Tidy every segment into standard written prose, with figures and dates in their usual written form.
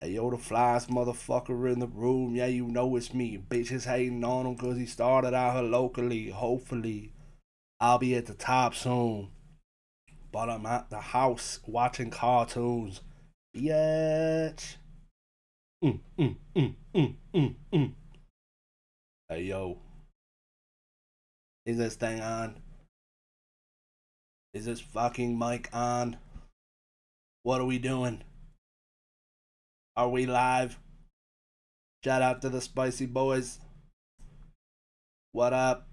Hey, yo, the flyest motherfucker in the room. Yeah, you know it's me. Bitches hating on him because he started out here locally. Hopefully, I'll be at the top soon. But I'm at the house watching cartoons. Bitch. Mm, mm, mm, mm, mm, mm. Hey, yo. Is this thing on? Is this fucking mic on? What are we doing? Are we live? Shout out to the Spicy Boys. What up?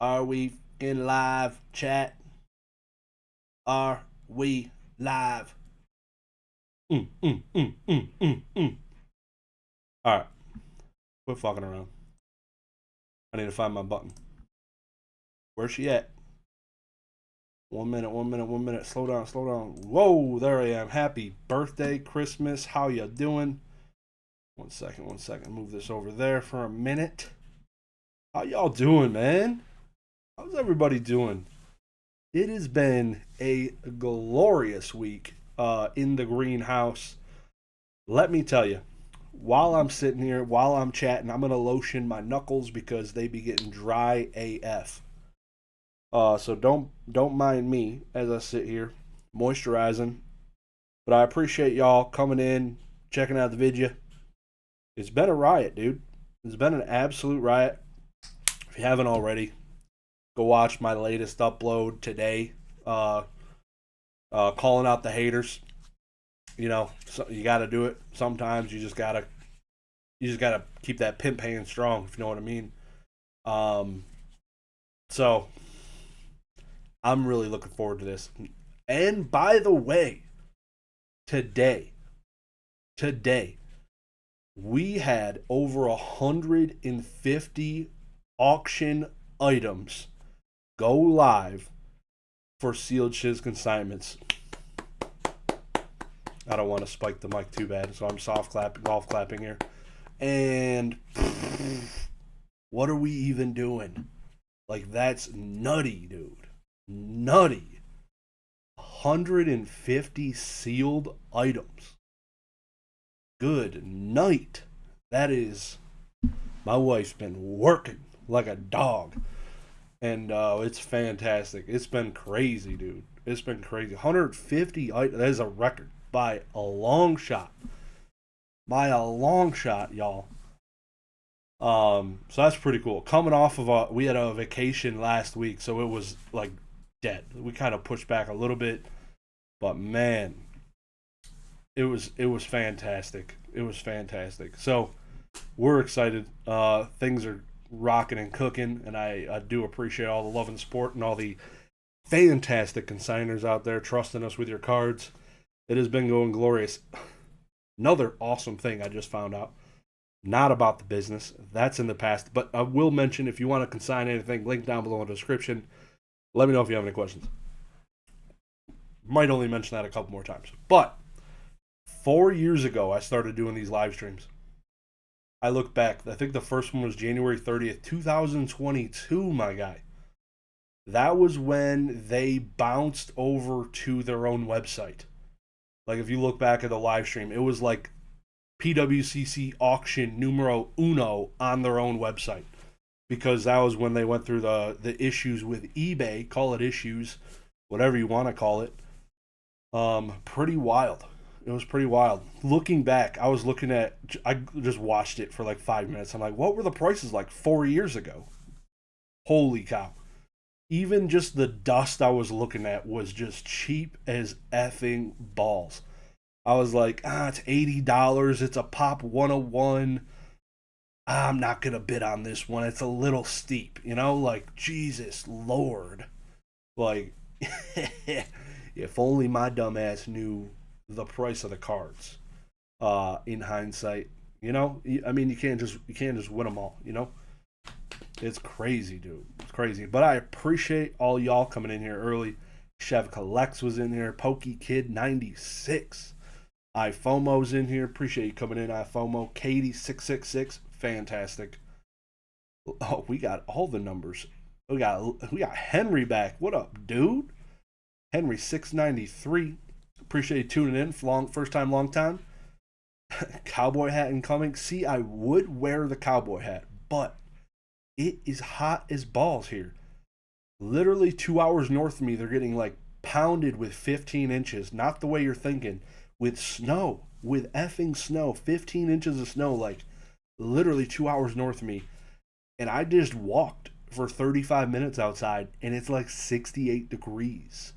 Are we in live chat? Are we live? All right. Quit fucking around. I need to find my button. Where's she at? 1 minute, 1 minute, 1 minute. Slow down, slow down. Whoa, there I am. Happy birthday, Christmas. How you doing? 1 second, 1 second. Move this over there for a minute. How y'all doing, man? How's everybody doing? It has been a glorious week in the greenhouse. Let me tell you, while I'm sitting here, while I'm chatting, I'm gonna lotion my knuckles because they be getting dry AF. So don't mind me as I sit here moisturizing. But I appreciate y'all coming in, checking out the video. It's been a riot, dude. It's been an absolute riot. If you haven't already, go watch my latest upload today. Calling out the haters. You know, so you got to do it. Sometimes you just gotta keep that pimp hand strong, if you know what I mean. So I'm really looking forward to this. And by the way, today, we had over 150 auction items go live for Sealed Shiz consignments. I don't want to spike the mic too bad, so I'm golf clapping here. And what are we even doing? Like, that's nutty, dude. Nutty. 150 sealed items. Good night. That is, my wife's been working like a dog. And it's fantastic. It's been crazy, dude. It's been crazy. 150 items. That is a record by a long shot. By a long shot, y'all. So that's pretty cool. Coming off of we had a vacation last week, so it was like dead. We kind of pushed back a little bit, but man, it was fantastic. It was fantastic. So we're excited. Things are rocking and cooking, and I do appreciate all the love and support and all the fantastic consigners out there trusting us with your cards. It has been going glorious. Another awesome thing I just found out. Not about the business. That's in the past. But I will mention, if you want to consign anything, link down below in the description. Let me know if you have any questions. Might only mention that a couple more times. But 4 years ago, I started doing these live streams. I look back. I think the first one was January 30th, 2022, my guy. That was when they bounced over to their own website. Like, if you look back at the live stream, it was like PWCC auction numero uno on their own website. Because that was when they went through the issues with eBay. Call it issues, whatever you want to call it. Pretty wild. It was pretty wild. Looking back, I just watched it for like 5 minutes. I'm like, what were the prices like 4 years ago? Holy cow. Even just the dust I was looking at was just cheap as effing balls. I was like, it's $80. It's a Pop 101. I'm not going to bid on this one. It's a little steep, you know? Like, Jesus Lord. Like, if only my dumbass knew the price of the cards. In hindsight, you know? I mean, you can't just win them all, you know? It's crazy, dude. It's crazy. But I appreciate all y'all coming in here early. Chev Collects was in here. Pokey Kid 96. iFOMO's in here. Appreciate you coming in, iFOMO. Katie 666. Fantastic. Oh, we got all the numbers. We got Henry back. What up, dude? Henry 693. Appreciate you tuning in. First time, long time. Cowboy hat incoming. See, I would wear the cowboy hat, but it is hot as balls here. Literally 2 hours north of me, they're getting like pounded with 15 inches. Not the way you're thinking. With snow. With effing snow. 15 inches of snow, like literally 2 hours north of me. And I just walked for 35 minutes outside, and it's like 68 degrees.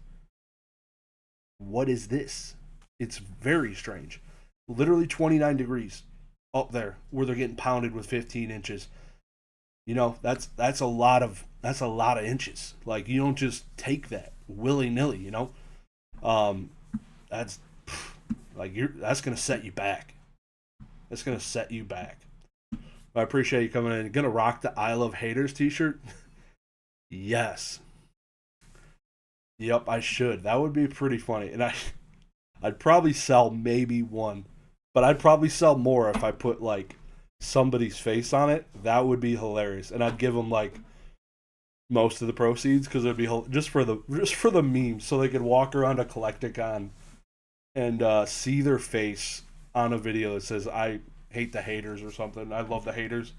What is this? It's very strange. Literally 29 degrees up there where they're getting pounded with 15 inches. You know, that's a lot of inches. Like, you don't just take that willy-nilly, you know? Um that's like that's going to set you back. That's going to set you back. I appreciate you coming in. Gonna rock the I Love Haters t-shirt? Yes. Yep, I should. That would be pretty funny. And I'd probably sell maybe one, but I'd probably sell more if I put like somebody's face on it. That would be hilarious. And I'd give them like most of the proceeds because it'd be just for the memes, so they could walk around a Collecticon and see their face on a video that says "I hate the haters" or something. I love the haters.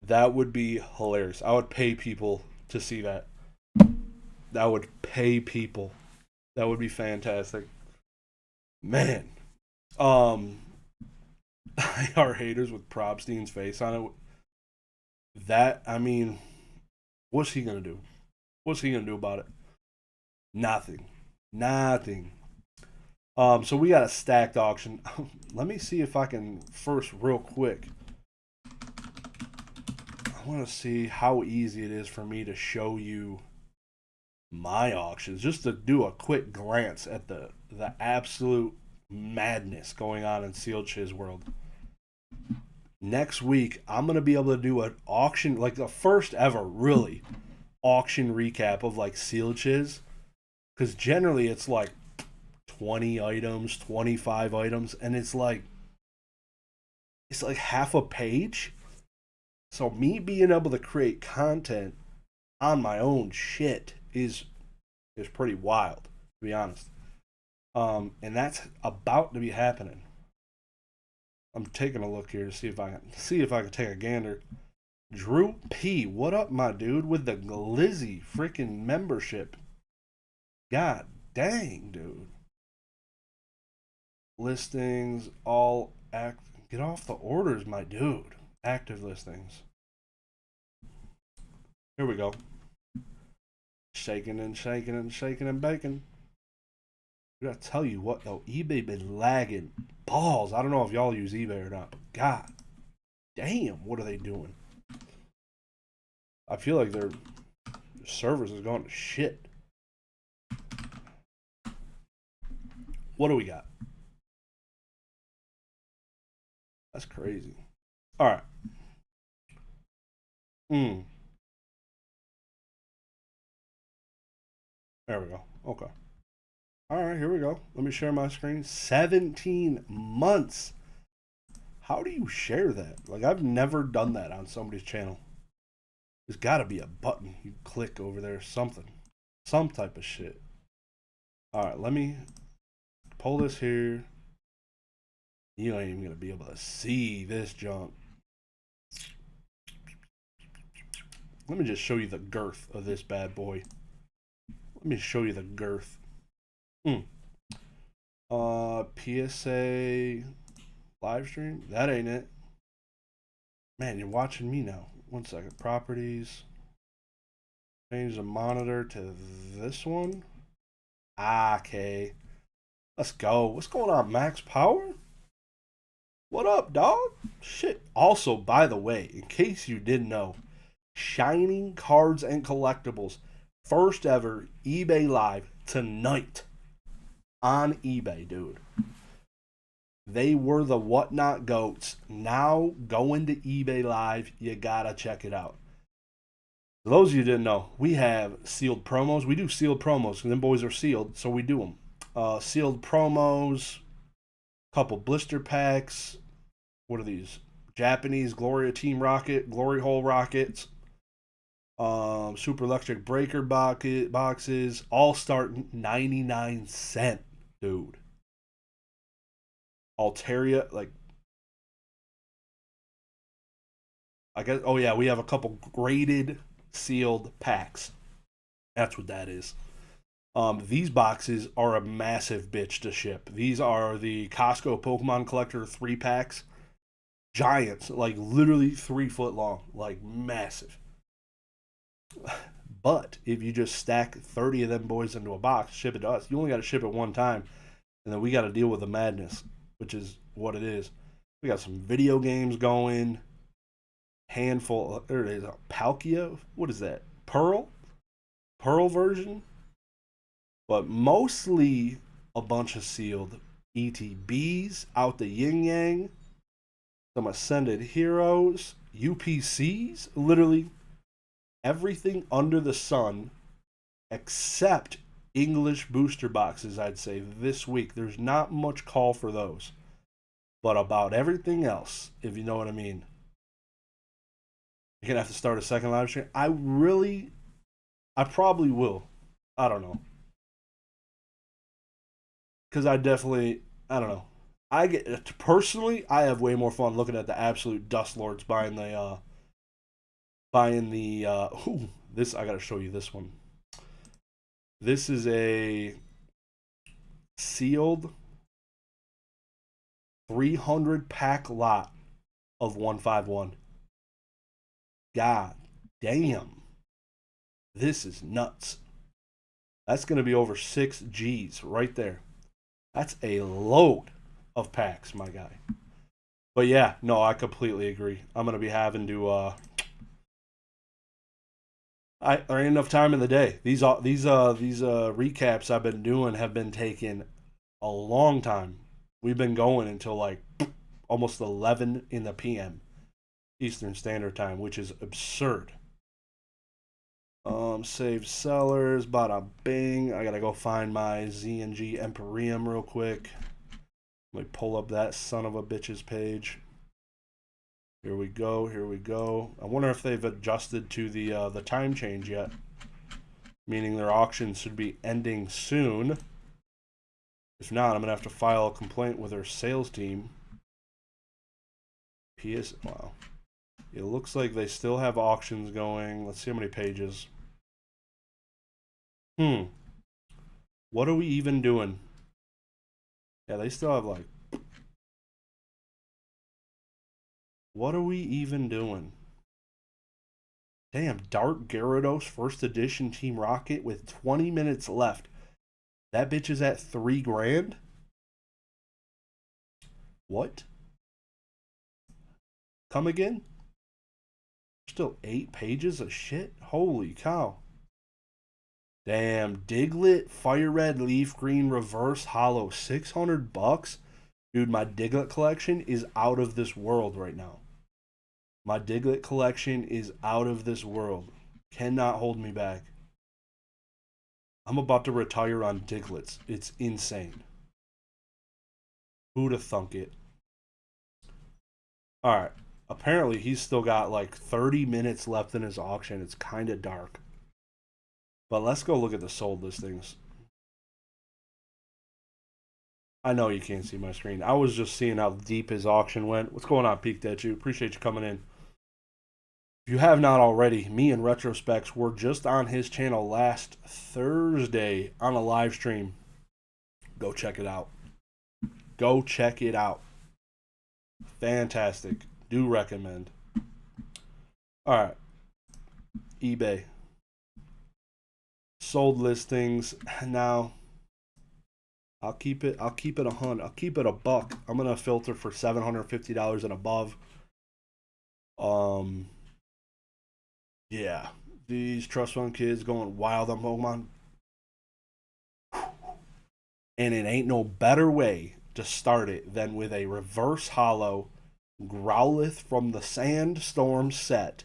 That would be hilarious. I would pay people to see that. That would pay people. That would be fantastic. Man. Um our haters with Probstein's face on it. That, I mean, what's he gonna do? What's he gonna do about it? Nothing. Nothing. So we got a stacked auction. Let me see if I can first real quick. I want to see how easy it is for me to show you my auctions, just to do a quick glance at the absolute madness going on in Sealed Chiz world. Next week, I'm gonna be able to do an auction, like the first ever really auction recap of like Sealed Chiz, because generally it's like 20 items, 25 items, and it's like half a page. So me being able to create content on my own shit is pretty wild, to be honest. And that's about to be happening. I'm taking a look here to see if I can take a gander. Drew P, what up, my dude, with the Glizzy freaking membership? God dang, dude. Listings all act. Get off the orders, my dude. Active listings. Here we go. Shaking and shaking and shaking and baking. I gotta tell you what though, eBay been lagging balls. I don't know if y'all use eBay or not, but god damn, what are they doing? I feel like their servers is going to shit. What do we got? That's crazy. All right. There we go. Okay. All right, here we go. Let me share my screen. 17 months. How do you share that? Like, I've never done that on somebody's channel. There's got to be a button you click over there, something. Some type of shit. All right, let me pull this here. You ain't even going to be able to see this junk. Let me just show you the girth of this bad boy. Let me show you the girth. PSA live stream? That ain't it. Man, you're watching me now. 1 second. Properties. Change the monitor to this one. Okay. Let's go. What's going on, Max Power? What up, dog? Shit. Also, by the way, in case you didn't know, Shining Cards and Collectibles. First ever eBay Live tonight. On eBay, dude. They were the Whatnot Goats. Now, going to eBay Live, you gotta check it out. For those of you who didn't know, we have sealed promos. We do sealed promos, and them boys are sealed, so we do them. Sealed promos, couple blister packs. What are these? Japanese Gloria Team Rocket, Glory Hole Rockets. Super Electric Breaker boxes. All start 99 cents, dude. Altaria, like, I guess, oh yeah, we have a couple graded sealed packs. That's what that is. These boxes are a massive bitch to ship. These are the Costco Pokemon Collector 3 packs. Giants, like literally 3 foot long, like massive. But if you just stack 30 of them boys into a box, ship it to us, you only got to ship it one time, and then we got to deal with the madness, which is what it is. We got some video games going, handful. There it is, a Palkia. What is that? Pearl version, but mostly a bunch of sealed ETBs out the yin yang, some Ascended Heroes, UPCs, literally everything under the sun except English booster boxes, I'd say, this week. There's not much call for those. But about everything else, if you know what I mean. You're going to have to start a second live stream. I probably will. I don't know. Because I don't know. I have way more fun looking at the absolute dust lords buying the this, I gotta show you this one. This is a sealed 300 pack lot of 151. God damn. This is nuts. That's gonna be over 6 G's right there. That's a load of packs, my guy. But yeah, no, I completely agree. I'm gonna be having to there ain't enough time in the day. These recaps I've been doing have been taking a long time. We've been going until like almost 11 in the PM Eastern Standard Time, which is absurd. Save sellers, bada bing. I gotta go find my Z&G Emporium real quick. Let me pull up that son of a bitch's page. Here we go. I wonder if they've adjusted to the time change yet. Meaning their auction should be ending soon. If not, I'm gonna have to file a complaint with their sales team. Wow. It looks like they still have auctions going. Let's see how many pages. What are we even doing? Yeah, they still have like... What are we even doing? Damn, Dark Gyarados first edition Team Rocket with 20 minutes left. That bitch is at $3,000? What? Come again? Still 8 pages of shit? Holy cow. Damn, Diglett, Fire Red, Leaf Green, Reverse Hollow, $600? Dude, my Diglett collection is out of this world right now. My Diglett collection is out of this world. Cannot hold me back. I'm about to retire on Digletts. It's insane. Who'da thunk it? Alright. Apparently he's still got like 30 minutes left in his auction. It's kind of dark. But let's go look at the sold listings. I know you can't see my screen. I was just seeing how deep his auction went. What's going on, Peak Dead? Appreciate you coming in. If you have not already, me and Retrospecs were just on his channel last Thursday on a live stream. Go check it out. Go check it out. Fantastic. Do recommend. Alright. eBay. Sold listings. Now, I'll keep it $100. I'll keep it $1. I'm gonna filter for $750 and above. Yeah, these trust fund kids going wild on Pokemon, and it ain't no better way to start it than with a reverse hollow Growlithe from the Sandstorm set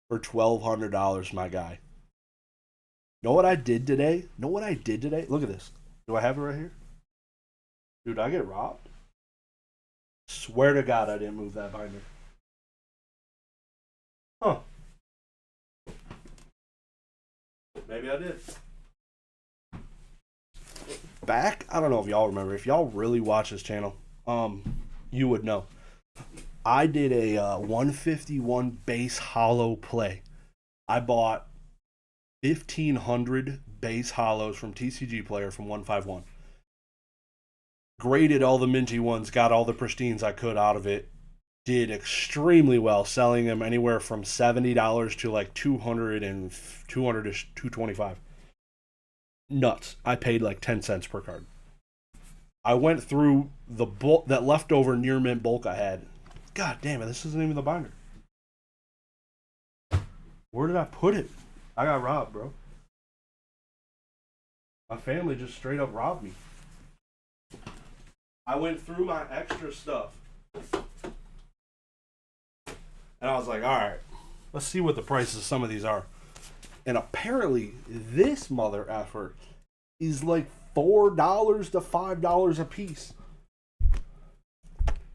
for $1,200, my guy. Know what I did today? Look at this. Do I have it right here? Dude, I get robbed. Swear to God, I didn't move that binder. Huh. Maybe I did. Back, I don't know if y'all remember. If y'all really watch this channel, you would know. I did a 151 base hollow play. I bought 1,500 base hollows from TCG Player from 151. Graded all the minty ones, got all the pristines I could out of it. Did extremely well, selling them anywhere from $70 to like 200 and 200 to 225. Nuts. I paid like 10 cents per card. I went through the bulk, that leftover near mint bulk I had. God damn it, this isn't even the binder. Where did I put it? I got robbed, bro. My family just straight up robbed me. I went through my extra stuff. And I was like, alright, let's see what the prices of some of these are. And apparently, this mother effort is like $4 to $5 a piece.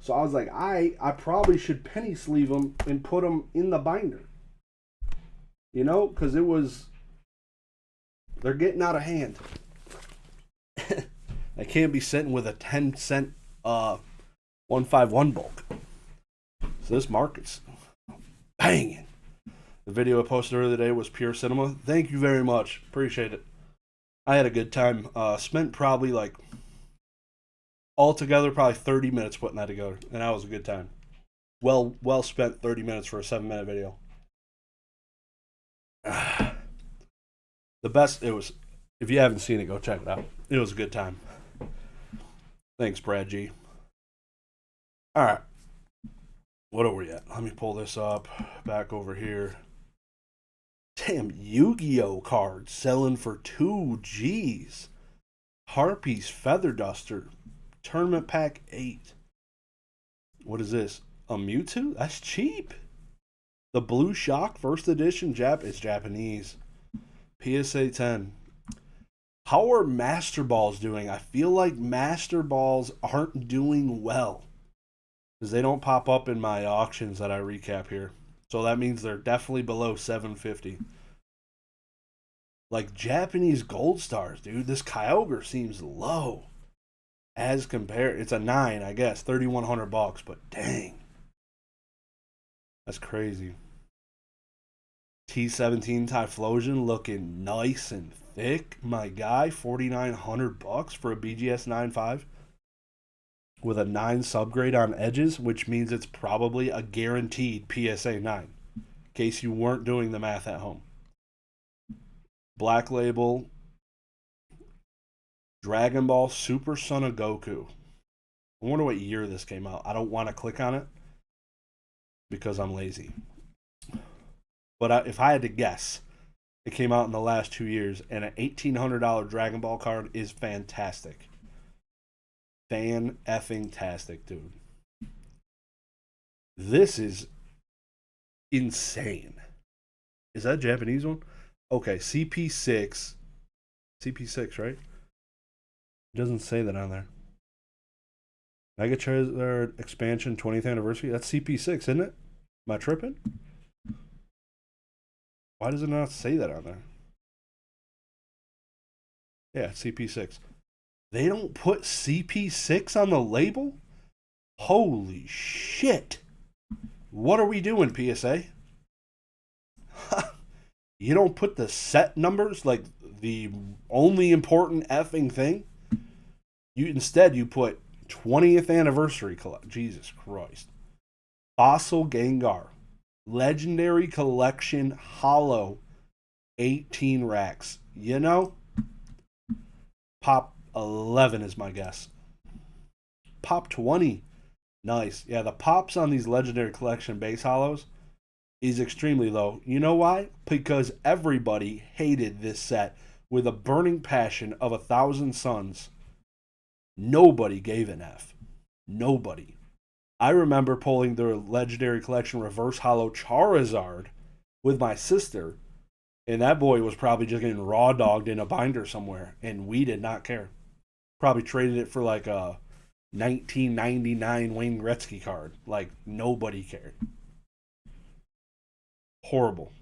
So I was like, I probably should penny sleeve them and put them in the binder. You know, because they're getting out of hand. I can't be sitting with a 10-cent 151 bulk. So this market's banging. The video I posted earlier today was pure cinema. Thank you very much. Appreciate it. I had a good time. Spent probably like altogether probably 30 minutes putting that together, and that was a good time. Well spent 30 minutes for a 7-minute video. The best, it was, if you haven't seen it, go check it out. It was a good time. Thanks, Brad G. Alright. What are we at? Let me pull this up. Back over here. Damn, Yu-Gi-Oh cards selling for 2 G's. Harpy's Feather Duster. Tournament Pack 8. What is this? A Mewtwo? That's cheap. The Blue Shock First Edition is Japanese. PSA 10. How are Master Balls doing? I feel like Master Balls aren't doing well, because they don't pop up in my auctions that I recap here. So that means they're definitely below 750. Like Japanese Gold Stars, dude. This Kyogre seems low as compared. It's a 9, I guess. $3,100, but dang. That's crazy. T17 Typhlosion looking nice and thick. My guy, $4,900 for a BGS 9.5 with a 9 subgrade on edges, which means it's probably a guaranteed PSA 9, in case you weren't doing the math at home. Black Label Dragon Ball Super Son of Goku. I wonder what year this came out. I don't want to click on it because I'm lazy. But if I had to guess, it came out in the last 2 years, and an $1,800 Dragon Ball card is fantastic. Fan-effing-tastic, dude. This is insane. Is that a Japanese one? Okay, CP6. CP6, right? It doesn't say that on there. Mega Charizard Expansion 20th Anniversary. That's CP6, isn't it? Am I tripping? Why does it not say that on there? Yeah, CP6. They don't put CP6 on the label? Holy shit. What are we doing, PSA? You don't put the set numbers, like the only important effing thing? Instead, you put 20th anniversary. Jesus Christ. Fossil Gengar. Legendary Collection Hollow. 18 racks. You know? Pop 11 is my guess. Pop 20. Nice. Yeah, the pops on these Legendary Collection base hollows is extremely low. You know why? Because everybody hated this set with a burning passion of 1,000 suns. Nobody gave an F. Nobody. I remember pulling the Legendary Collection Reverse Hollow Charizard with my sister, and that boy was probably just getting raw dogged in a binder somewhere, and we did not care. Probably traded it for like a 1999 Wayne Gretzky card. Like, nobody cared. Horrible.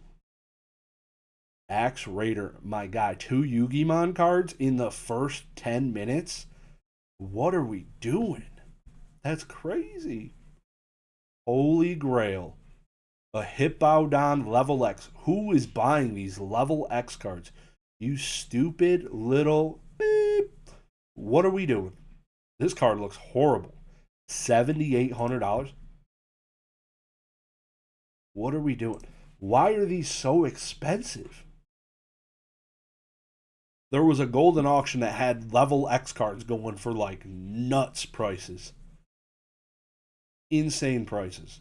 Axe Raider, my guy. 2 Yu-Gi-Mon cards in the first 10 minutes? What are we doing? That's crazy. Holy Grail. A Hippowdon Level X. Who is buying these Level X cards? You stupid little beep. What are we doing? This card looks horrible. $7,800. What are we doing? Why are these so expensive? There was a golden auction that had level X cards going for like nuts prices. Insane prices.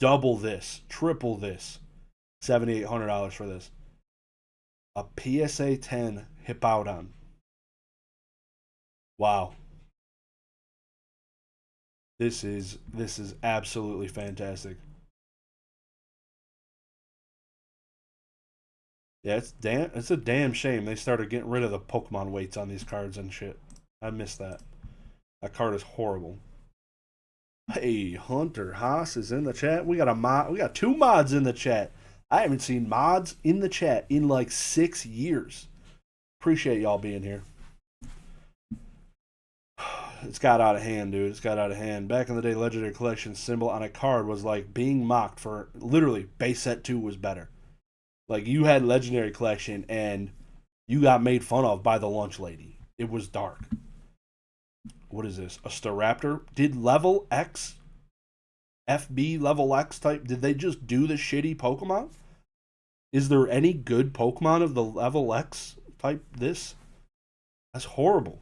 Double this, triple this. $7,800 for this. A PSA 10 Hippowdon. Wow. This is absolutely fantastic. Yeah, it's a damn shame they started getting rid of the Pokemon weights on these cards and shit. I miss that. That card is horrible. Hey, Hunter Haas is in the chat. We got a mod. We got two mods in the chat. I haven't seen mods in the chat in like 6 years. Appreciate y'all being here. It's got out of hand, dude. It's got out of hand. Back in the day, Legendary Collection symbol on a card was like being mocked for literally base set 2 was better. Like you had Legendary Collection and you got made fun of by the lunch lady. It was dark. What is this? A Staraptor? Did level X, FB level X type, did they just do the shitty Pokemon? Is there any good Pokemon of the level X type this? That's horrible.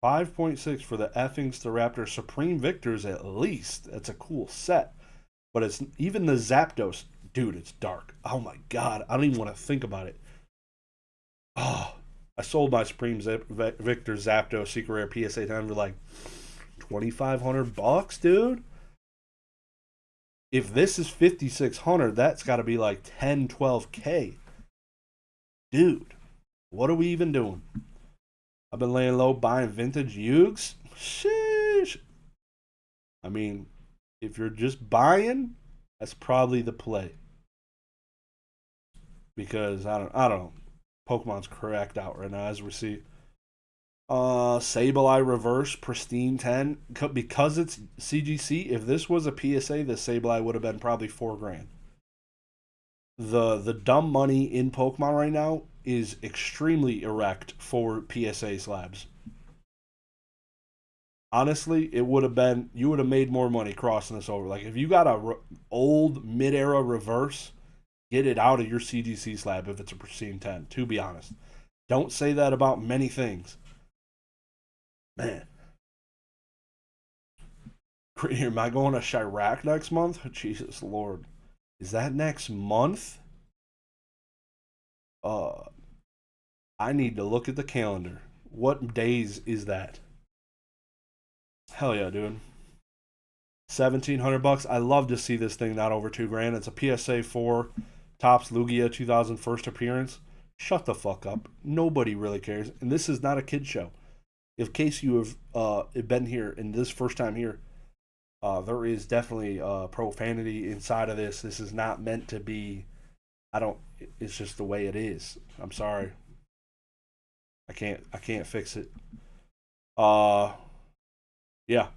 5.6 for the effing Staraptor. Supreme Victors at least. That's a cool set. But it's even the Zapdos. Dude, it's dark. Oh my god. I don't even want to think about it. Oh, I sold my Supreme Victor Zapdos Secret Rare PSA 10 for like $2,500, dude. If this is 5,600, that's got to be like 10, 12K. Dude, what are we even doing? I've been laying low buying vintage Yugs. Sheesh. I mean, if you're just buying, that's probably the play. Because I don't know. Pokemon's cracked out right now as we see. Sableye Reverse Pristine 10 because it's CGC. If this was a PSA, the Sableye would have been probably $4,000. The dumb money in Pokemon right now is extremely erect for PSA slabs. Honestly, it would have been you would have made more money crossing this over. Like if you got a old mid-era reverse, get it out of your CGC slab if it's a pristine 10. To be honest, don't say that about many things. Man. Am I going to Chirac next month? Jesus Lord. Is that next month? I need to look at the calendar. What days is that? Hell yeah, dude. $1,700. I love to see this thing not over $2,000. It's a PSA 4 Topps Lugia 2000 first appearance. Shut the fuck up. Nobody really cares. And this is not a kid show. In case you have been here and this first time here, there is definitely profanity inside of this. This is not meant to be. It's just the way it is. I'm sorry. I can't fix it. Yeah.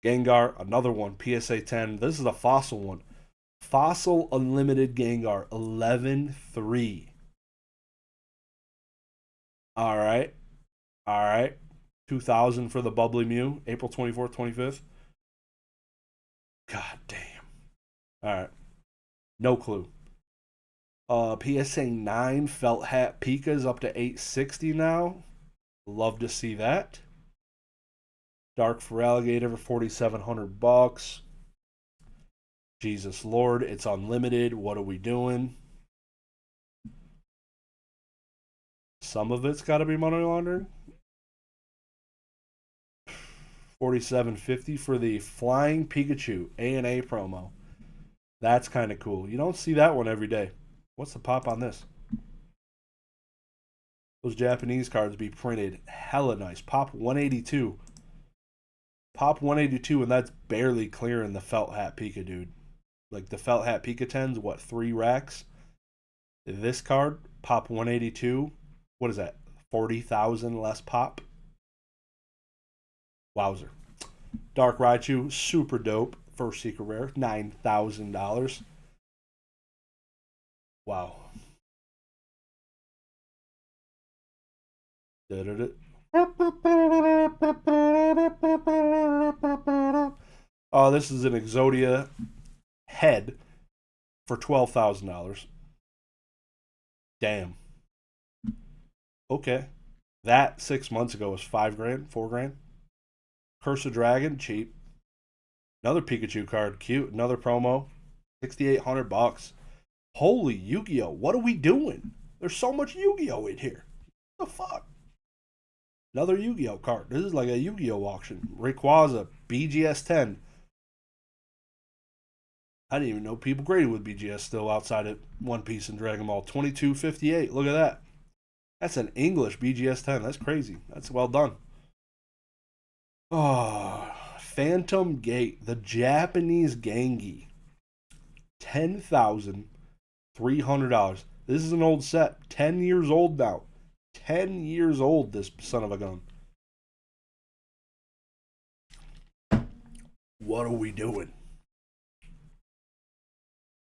Gengar, another one. PSA 10. This is a fossil one. Fossil Unlimited Gengar 11-3. All right. 2,000 for the Bubbly Mew, April 24th, 25th. God damn. All right. No clue. PSA 9 Felt Hat Pika's up to 860 now. Love to see that. Dark Feraligatr for $4,700. Jesus Lord, it's unlimited. What are we doing? Some of it's got to be money laundering. $4,750 for the Flying Pikachu A&A promo. That's kind of cool. You don't see that one every day. What's the pop on this? Those Japanese cards be printed hella nice. Pop 182. Pop 182, and that's barely clearing the Felt Hat Pika, dude. Like the Felt Hat Pika 10's, what, 3 racks? This card, Pop 182. What is that? 40,000 less pop? Wowzer. Dark Raichu, super dope. First secret rare, $9,000. Wow. Da-da-da. Oh, this is an Exodia head for $12,000. Damn. Okay. That 6 months ago was $5,000, $4,000. Curse of Dragon, cheap. Another Pikachu card, cute. Another promo, $6,800. Holy Yu-Gi-Oh! What are we doing? There's so much Yu-Gi-Oh! In here. What the fuck? Another Yu-Gi-Oh! Card. This is like a Yu-Gi-Oh! Auction. Rayquaza, BGS 10. I didn't even know people graded with BGS still outside of One Piece and Dragon Ball. 2258. Look at that. That's an English BGS 10. That's crazy. That's well done. Oh, Phantom Gate, the Japanese Gengi. $10,300. This is an old set. 10 years old now. 10 years old, this son of a gun. What are we doing?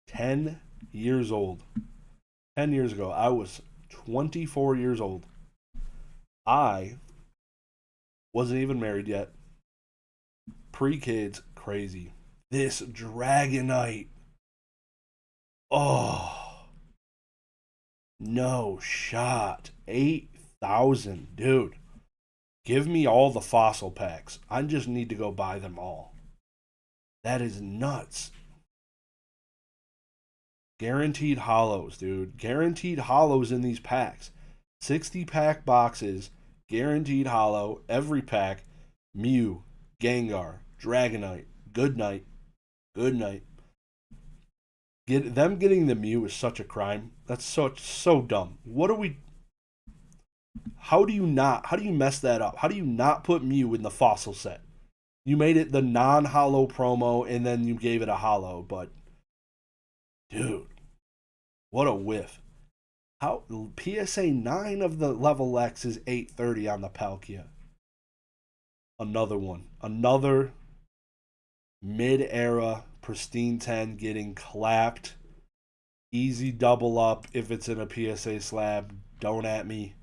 10 years old. 10 years ago, I was 24 years old. I wasn't even married yet. Pre-kids, crazy. This Dragonite. Oh. No shot. 8,000. Dude. Give me all the fossil packs. I just need to go buy them all. That is nuts. Guaranteed hollows, dude. Guaranteed hollows in these packs. 60-pack boxes. Guaranteed hollow. Every pack. Mew. Gengar. Dragonite. Goodnight. Goodnight. Them getting the Mew is such a crime. That's so dumb. What are we... How do you mess that up? How do you not put Mew in the fossil set? You made it the non-hollow promo and then you gave it a hollow, but dude, what a whiff. How PSA 9 of the level X is 830 on the Palkia. Another one. Another mid-era pristine 10 getting clapped. Easy double up if it's in a PSA slab. Don't at me.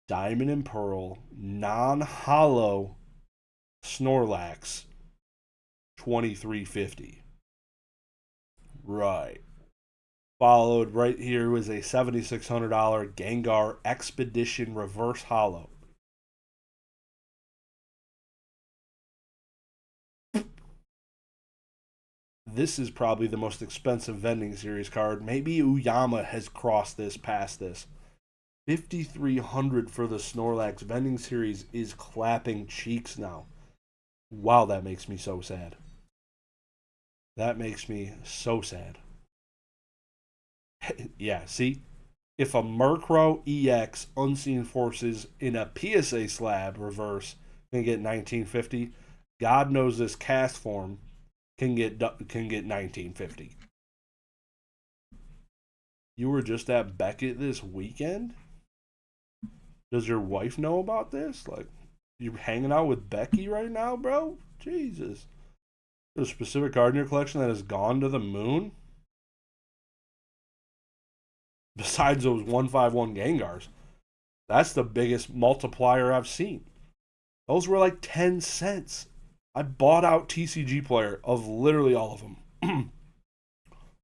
Diamond and Pearl, non-hollow Snorlax, $2,350. Right. Followed right here was a $7,600 Gengar Expedition Reverse Hollow. This is probably the most expensive vending series card. Maybe Uyama has crossed this past this. $5,300 for the Snorlax vending series is clapping cheeks now. Wow, that makes me so sad. That makes me so sad. Yeah, see? If a Murkrow EX Unseen Forces in a PSA slab reverse can get $1,950, God knows this cast form can get $1,950. You were just at Beckett this weekend? Does your wife know about this? Like, you hanging out with Becky right now, bro? Jesus. There's a specific card in your collection that has gone to the moon? Besides those 151 Gengars. That's the biggest multiplier I've seen. Those were like 10 cents. I bought out TCG Player of literally all of them.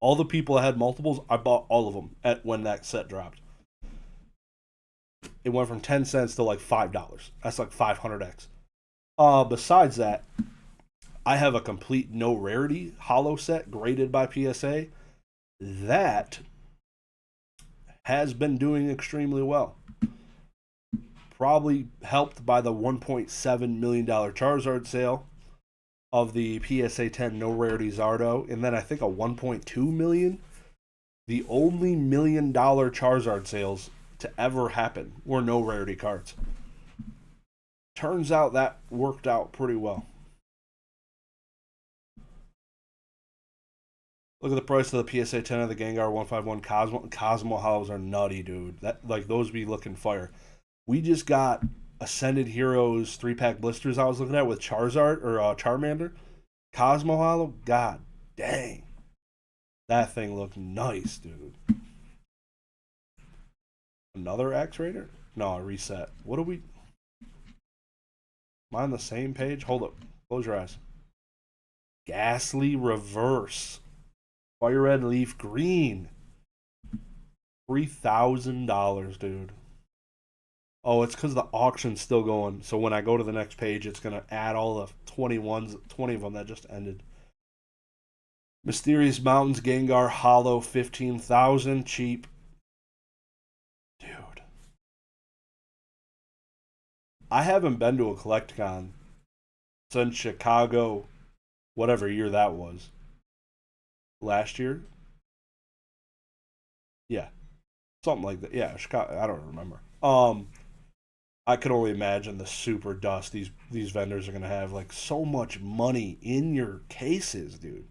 All the people that had multiples, I bought all of them when that set dropped. It went from 10 cents to like $5. That's like 500x. Besides that, I have a complete no rarity hollow set graded by PSA. That has been doing extremely well. Probably helped by the $1.7 million Charizard sale of the PSA 10 no rarity Zardo, and then I think a $1.2 million. The only $1 million Charizard sales to ever happen were no rarity cards. Turns out that worked out pretty well. Look at the price of the PSA 10 of the Gengar 151 Cosmo hollows are nutty, dude. That, like, those be looking fire. We just got Ascended Heroes 3-pack blisters I was looking at with Charizard or Charmander. Cosmo Hollow. God dang. That thing looked nice, dude. Another X-Rater? No, I reset. What do we... Am I on the same page? Hold up. Close your eyes. Ghastly Reverse. Fire Red Leaf Green. $3,000, dude. Oh, it's because the auction's still going. So when I go to the next page, it's going to add all the 20 of them that just ended. Mysterious Mountains Gengar Hollow 15,000. Cheap. Dude. I haven't been to a CollectCon since Chicago, whatever year that was. Last year? Yeah. Something like that. Yeah, Chicago. I don't remember. I could only imagine the super dust these vendors are gonna have. Like so much money in your cases, dude.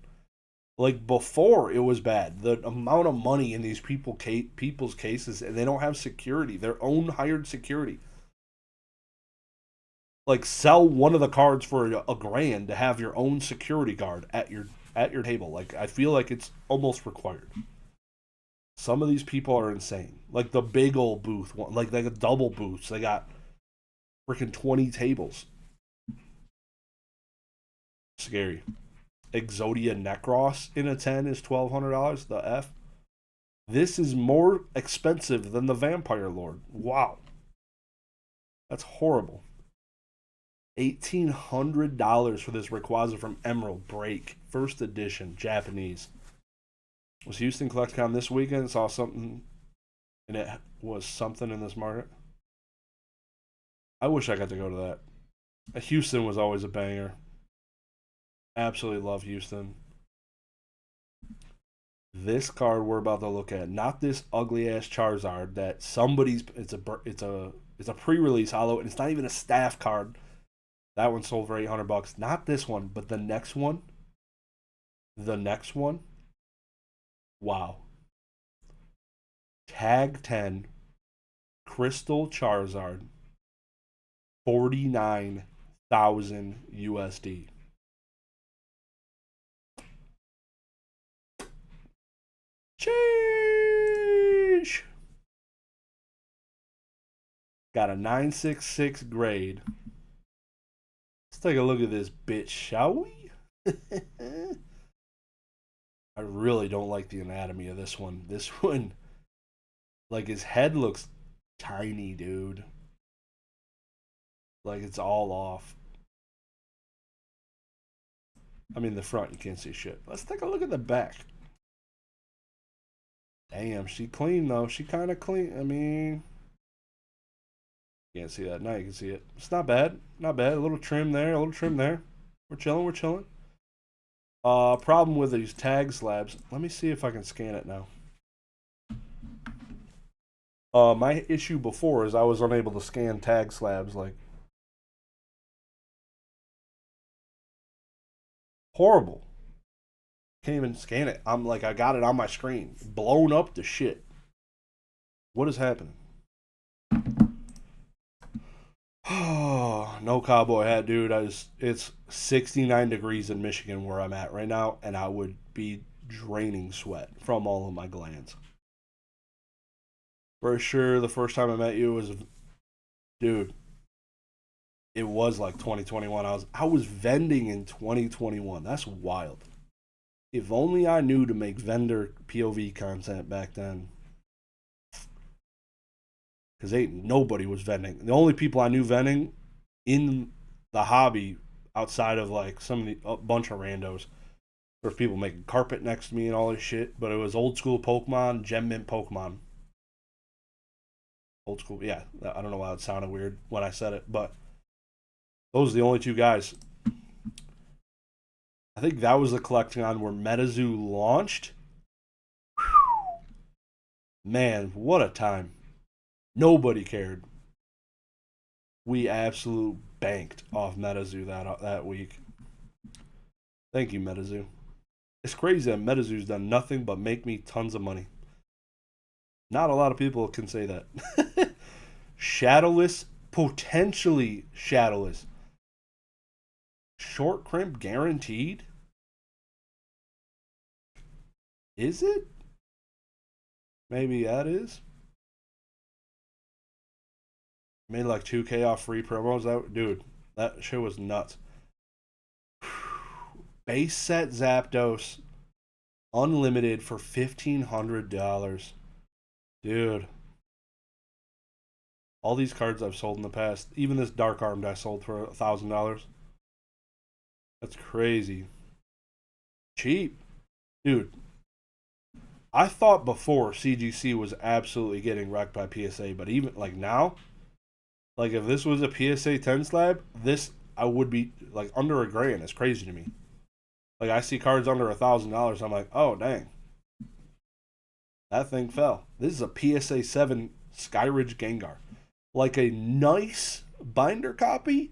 Like before, it was bad. The amount of money in these people's cases, and they don't have security. Their own hired security. Like sell one of the cards for a grand to have your own security guard at your table. Like I feel like it's almost required. Some of these people are insane. Like the big old booth, like a double booths. They got freaking 20 tables. Scary. Exodia Necros in a 10 is $1,200. The F. This is more expensive than the Vampire Lord. Wow. That's horrible. $1,800 for this Rayquaza from Emerald Break. First edition, Japanese. Was Houston CollectCon this weekend? Saw something, and it was something in this market. I wish I got to go to that. Houston was always a banger. Absolutely love Houston. This card we're about to look at, not this ugly ass Charizard that somebody's. It's a pre-release holo, and it's not even a staff card. That one sold for $800. Not this one, but the next one. The next one. Wow. Tag 10. Crystal Charizard. 49,000 USD. Sheesh. Got a 966 grade. Let's take a look at this bitch, shall we? I really don't like the anatomy of this one. This one, like his head looks tiny, dude. Like it's all off. I mean, the front, you can't see shit. Let's take a look at the back. Damn, she clean though. She kind of clean. I mean, can't see that. Now you can see it. It's not bad. Not bad. A little trim there. A little trim there. We're chilling. We're chilling. Problem with these tag slabs. Let me see if I can scan it now. My issue before is I was unable to scan tag slabs. Like, horrible. Can't even scan it. I'm like, I got it on my screen. Blown up to shit. What is happening? Oh, no cowboy hat, dude. It's 69 degrees in Michigan where I'm at right now, and I would be draining sweat from all of my glands. For sure, the first time I met you was, dude, it was like 2021. I was vending in 2021. That's wild. If only I knew to make vendor POV content back then. Because ain't nobody was vending. The only people I knew vending in the hobby outside of like a bunch of randos. There's people making carpet next to me and all this shit. But it was old school Pokemon, Gem Mint Pokemon. Old school, yeah. I don't know why it sounded weird when I said it. But those are the only two guys. I think that was the CollectCon where MetaZoo launched. Whew. Man, what a time. Nobody cared. We absolute banked off MetaZoo that week. Thank you, MetaZoo. It's crazy that MetaZoo's done nothing but make me tons of money. Not a lot of people can say that. Shadowless potentially shadowless. Short crimp guaranteed? Is it? Maybe that is. Made like 2K off free promos. That dude, that shit was nuts. Base set Zapdos unlimited for $1,500. Dude. All these cards I've sold in the past, even this Dark Armed I sold for $1,000. That's crazy. Cheap. Dude, I thought before CGC was absolutely getting wrecked by PSA, but even like now, like if this was a PSA 10 slab, this I would be like under $1,000. It's crazy to me. Like I see cards under $1,000, I'm like, oh dang, that thing fell. This is a PSA 7 Skyridge Gengar, like a nice binder copy,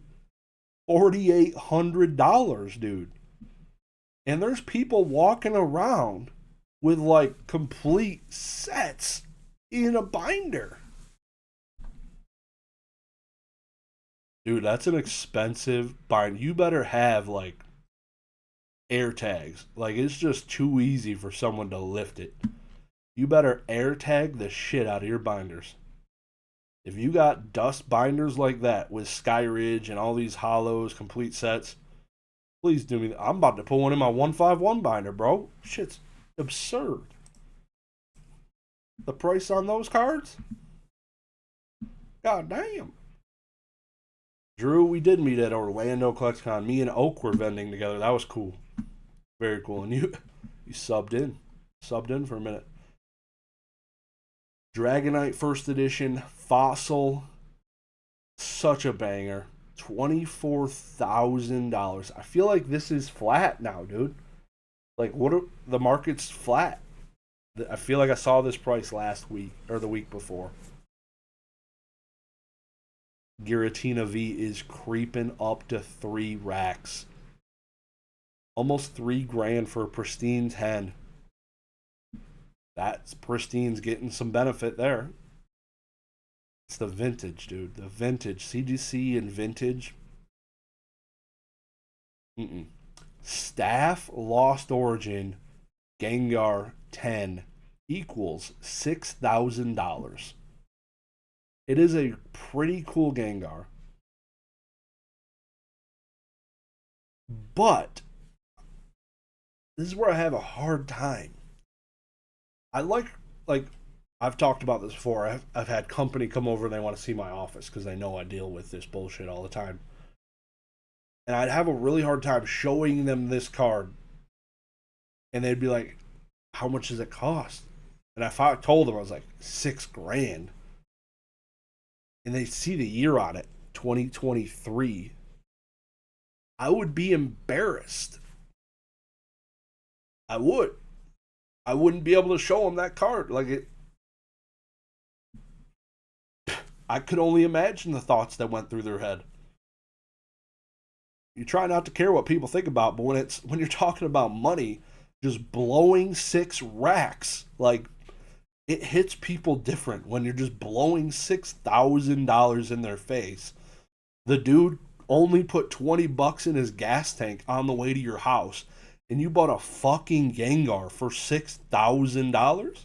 $4,800, dude. And there's people walking around with like complete sets in a binder. Dude, that's an expensive binder. You better have like air tags. Like it's just too easy for someone to lift it. You better air tag the shit out of your binders. If you got dust binders like that with Skyridge and all these hollows, complete sets, please do me. I'm about to put one in my 151 binder, bro. Shit's absurd. The price on those cards? God damn. Drew, we did meet at Orlando CollectCon. Me and Oak were vending together. That was cool. Very cool. And you subbed in. Subbed in for a minute. Dragonite First Edition Fossil. Such a banger. $24,000. I feel like this is flat now, dude. Like, the market's flat. I feel like I saw this price last week or the week before. Giratina V is creeping up to 3 racks. Almost $3,000 for a pristine 10. That's pristine's getting some benefit there. It's the vintage, dude. The vintage. CGC and vintage. Staff Lost Origin Gengar 10 equals $6,000. It is a pretty cool Gengar. But this is where I have a hard time. I like I've talked about this before. I've had company come over and they want to see my office because they know I deal with this bullshit all the time. And I'd have a really hard time showing them this card. And they'd be like, how much does it cost? And if I told them, I was like, $6,000. And they see the year on it, 2023. I would be embarrassed. I would. I wouldn't be able to show them that card. Like it. I could only imagine the thoughts that went through their head. You try not to care what people think about, but when you're talking about money, just blowing 6 racks, like it hits people different when you're just blowing $6,000 in their face. The dude only put $20 in his gas tank on the way to your house, and you bought a fucking Gengar for $6,000?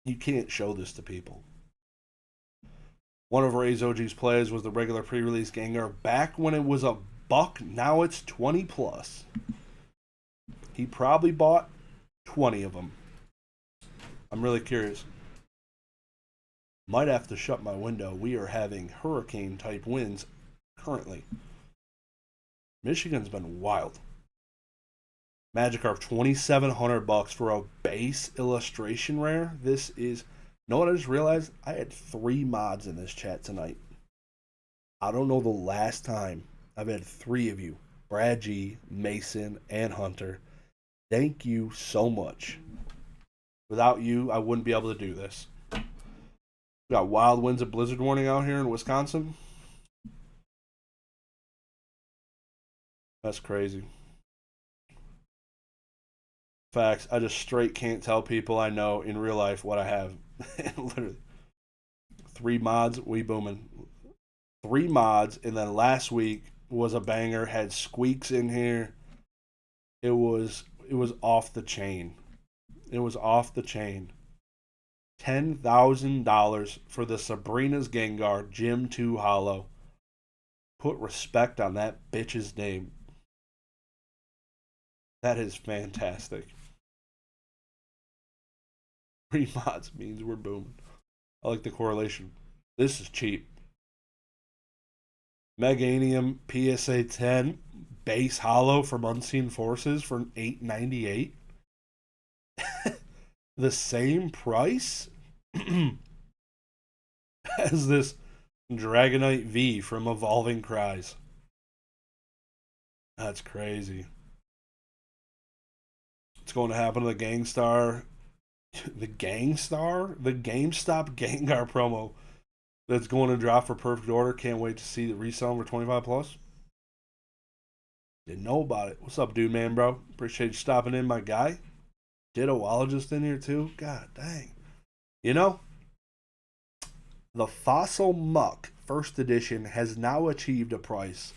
You can't show this to people. One of Ray's OG's plays was the regular pre-release Gengar back when it was $1. Now it's 20 plus. He probably bought 20 of them. I'm really curious. Might have to shut my window. We are having hurricane type winds currently. Michigan's been wild. Magikarp, $2,700 for a base illustration rare. This is, know what I just realized? I had 3 mods in this chat tonight. I don't know the last time I've had 3 of you. Brad G, Mason, and Hunter. Thank you so much. Without you, I wouldn't be able to do this. We got wild winds and blizzard warning out here in Wisconsin. That's crazy. Facts. I just straight can't tell people I know in real life what I have. Literally. 3 mods, we booming. 3 mods, and then last week was a banger. Had squeaks in here. It was off the chain. It was off the chain. $10,000 for the Sabrina's Gengar Gym 2 Hollow. Put respect on that bitch's name. That is fantastic. 3 mods means we're booming. I like the correlation. This is cheap. Meganium PSA 10 base hollow from Unseen Forces for $8.98. The same price as this Dragonite V from Evolving Cries. That's crazy. It's going to happen to the Gangstar. The Gangstar? The GameStop Gengar promo that's going to drop for Perfect Order. Can't wait to see the resell for 25 plus. Didn't know about it. What's up, dude, man, bro? Appreciate you stopping in, my guy. Dittoologist in here, too. God dang. You know, the Fossil Muck first edition has now achieved a price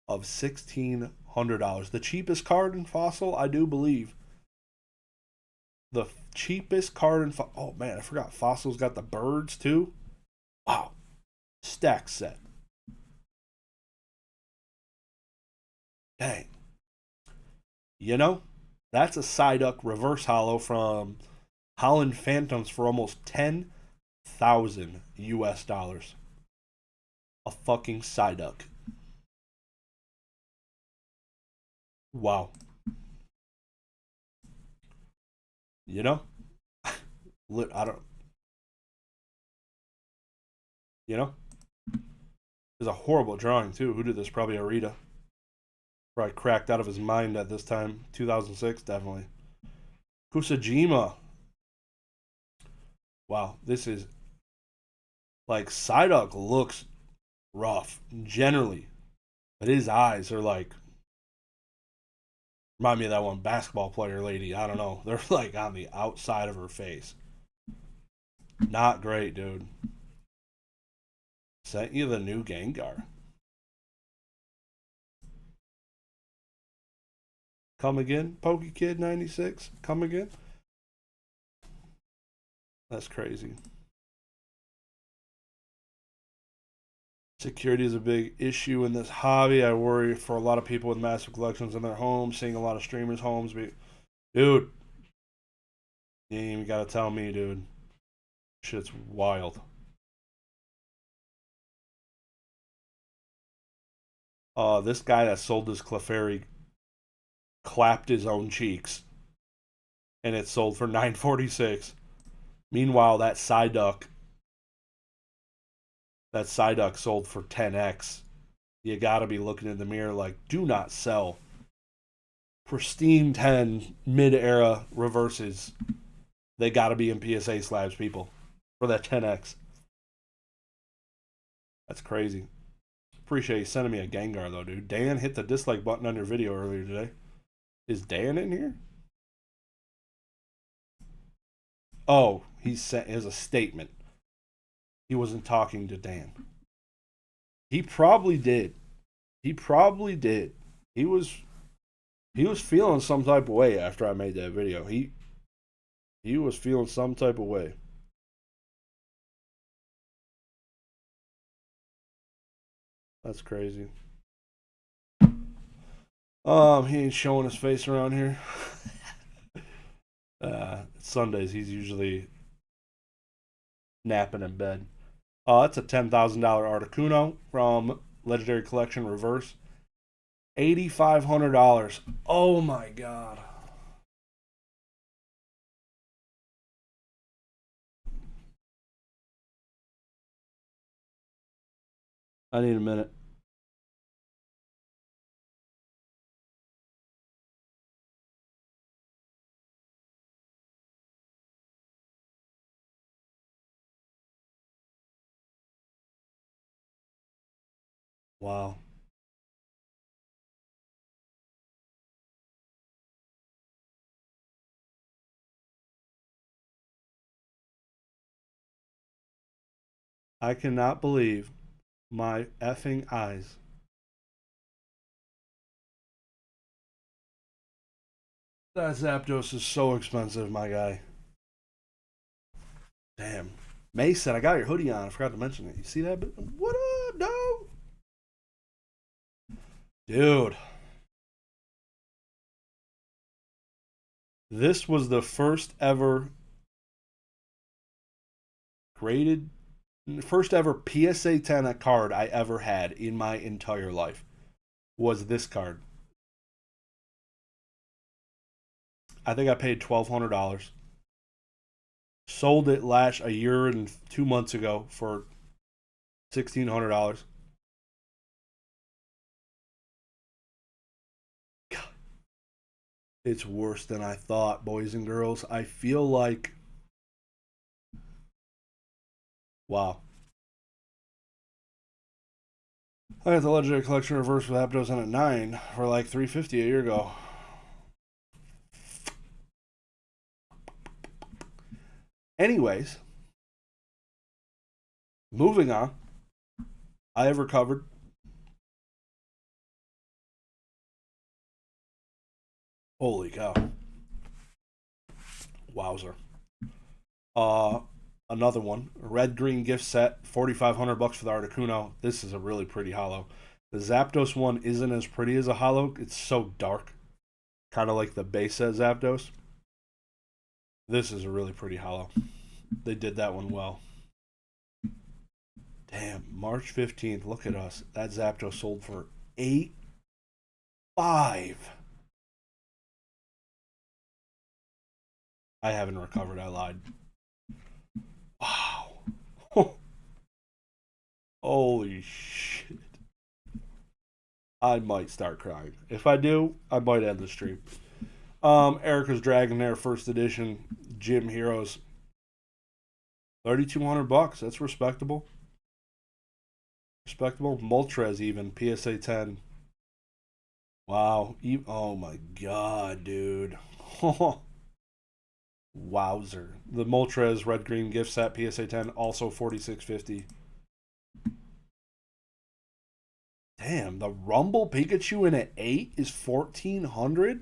of $1,600. The cheapest card in Fossil, I do believe. The cheapest card in oh man, I forgot Fossil's got the birds too. Wow. Stack set. Dang. You know, that's a Psyduck reverse hollow from Holland Phantoms for almost 10,000 US dollars. A fucking Psyduck. Wow. You know? I don't. You know? It's a horrible drawing, too. Who did this? Probably Arita. Probably cracked out of his mind at this time. 2006, definitely. Kusajima. Wow, this is. Like, Psyduck looks rough, generally. But his eyes are like. Remind me of that one basketball player lady. I don't know. They're like on the outside of her face. Not great, dude. Sent you the new Gengar. Come again, PokeKid 96. Come again. That's crazy. Security is a big issue in this hobby. I worry for a lot of people with massive collections in their homes, seeing a lot of streamers' homes. Dude, you ain't even gotta tell me, dude. Shit's wild. This guy that sold his Clefairy clapped his own cheeks, and it sold for $9.46. Meanwhile, that Psyduck sold for 10x. You gotta be looking in the mirror like, do not sell pristine 10 mid-era reverses. They gotta be in PSA slabs, people, for that 10x. That's crazy. Appreciate you sending me a Gengar, though, dude. Dan hit the dislike button on your video earlier today. Is Dan in here? Oh, he sent as a statement. He wasn't talking to Dan. He probably did. He probably did. He was feeling some type of way after I made that video. He was feeling some type of way. That's crazy. He ain't showing his face around here. Sundays he's usually napping in bed. That's a $10,000 Articuno from Legendary Collection Reverse. $8,500. Oh my god. I need a minute. Wow. I cannot believe my effing eyes. That Zapdos is so expensive, my guy. Damn. Mason, I got your hoodie on. I forgot to mention it. You see that? What up, dog? Dude, this was the first ever graded, first ever PSA 10 card I ever had in my entire life. Was this card. I think I paid $1,200. Sold it last a year and 2 months ago for $1,600. It's worse than I thought, boys and girls. I feel like, wow. I got the Legendary Collection reverse with Aptos on at 9 for like $350 a year ago. Anyways, moving on. I have recovered. Holy cow. Wowzer. Another one. Red green gift set, $4,500 for the Articuno. This is a really pretty holo. The Zapdos one isn't as pretty as a holo. It's so dark. Kind of like the base set Zapdos. This is a really pretty holo. They did that one well. Damn, March 15th. Look at us. That Zapdos sold for 8.5. I haven't recovered. I lied. Wow. Holy shit. I might start crying. If I do, I might end the stream. Erica's Dragonair first edition Gym Heroes. $3,200. That's respectable. Respectable. Moltres even. PSA 10. Wow. Oh my god, dude. Wowzer. The Moltres red green gift set PSA 10 also $4,650. Damn, the Rumble Pikachu in an 8 is $1,400?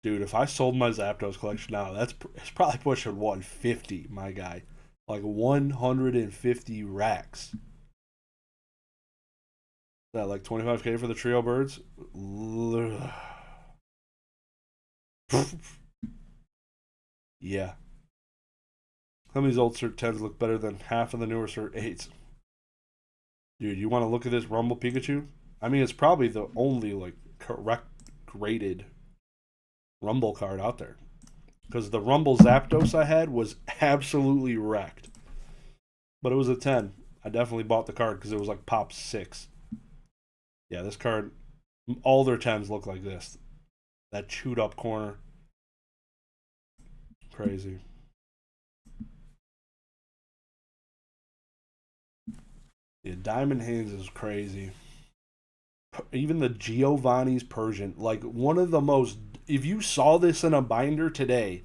Dude, if I sold my Zapdos collection now, it's probably pushing 150, my guy. Like 150 racks. Is that like 25K for the trio birds? Yeah. Some of these old Cert 10s look better than half of the newer Cert 8s. Dude, you want to look at this Rumble Pikachu? I mean, it's probably the only like correct graded Rumble card out there. Because the Rumble Zapdos I had was absolutely wrecked. But it was a 10. I definitely bought the card because it was like pop 6. Yeah, this card, all their 10s look like this. That chewed up corner. Crazy. Yeah, Diamond Hands is crazy. Even the Giovanni's Persian, like one of the most. If you saw this in a binder today,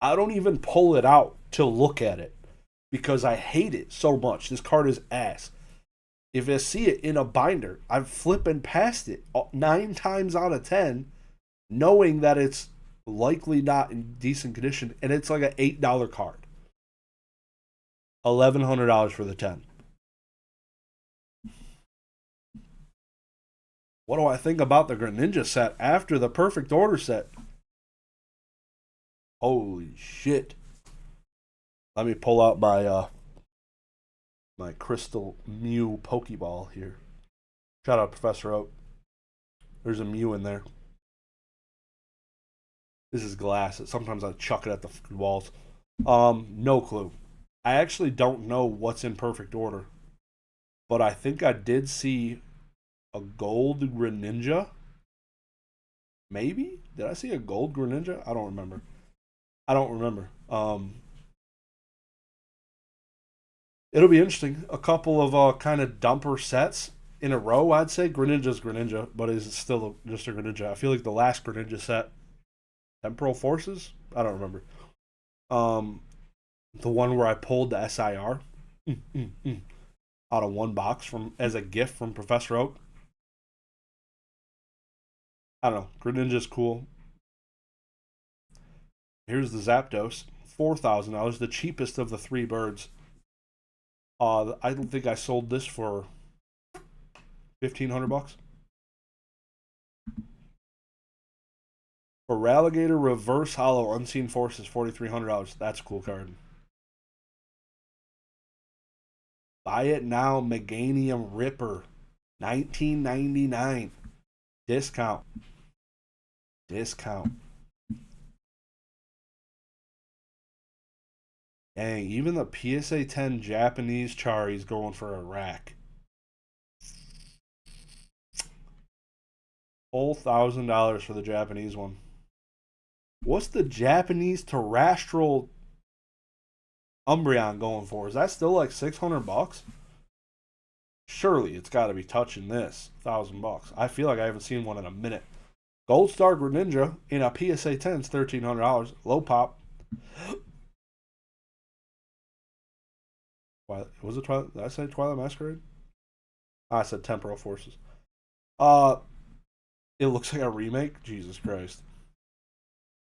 I don't even pull it out to look at it because I hate it so much. This card is ass. If I see it in a binder, I'm flipping past it 9 times out of 10, knowing that it's likely not in decent condition, and it's like an $8 card. $1,100 for the 10. What do I think about the Greninja set after the Perfect Order set? Holy shit. Let me pull out my Crystal Mew Pokeball here. Shout out Professor Oak. There's a Mew in there. This is glass. Sometimes I chuck it at the walls. No clue. I actually don't know what's in perfect order. But I think I did see a gold Greninja. Maybe? Did I see a gold Greninja? I don't remember. It'll be interesting. A couple of kind of dumper sets in a row, I'd say. Greninja's Greninja, but is it still just a Greninja? I feel like the last Greninja set, Temporal Forces? I don't remember. The one where I pulled the SIR out of one box from as a gift from Professor Oak. I don't know. Greninja's cool. Here's the Zapdos, $4,000, the cheapest of the three birds. I don't think I sold this for $1,500. For Ralligator Reverse Hollow Unseen Forces, $4,300. That's a cool card. Buy it now, Meganium Ripper, $19.99. Discount. Discount. Dang, even the PSA 10 Japanese Chari's going for a rack. Full $1,000 for the Japanese one. What's the Japanese terrestrial Umbreon going for? Is that still like $600? Surely it's got to be touching this $1,000. I feel like I haven't seen one in a minute. Gold Star Greninja in a PSA 10 is $1,300. Low pop. Was it Twilight? Did I say Twilight Masquerade? I said Temporal Forces. It looks like a remake. Jesus Christ.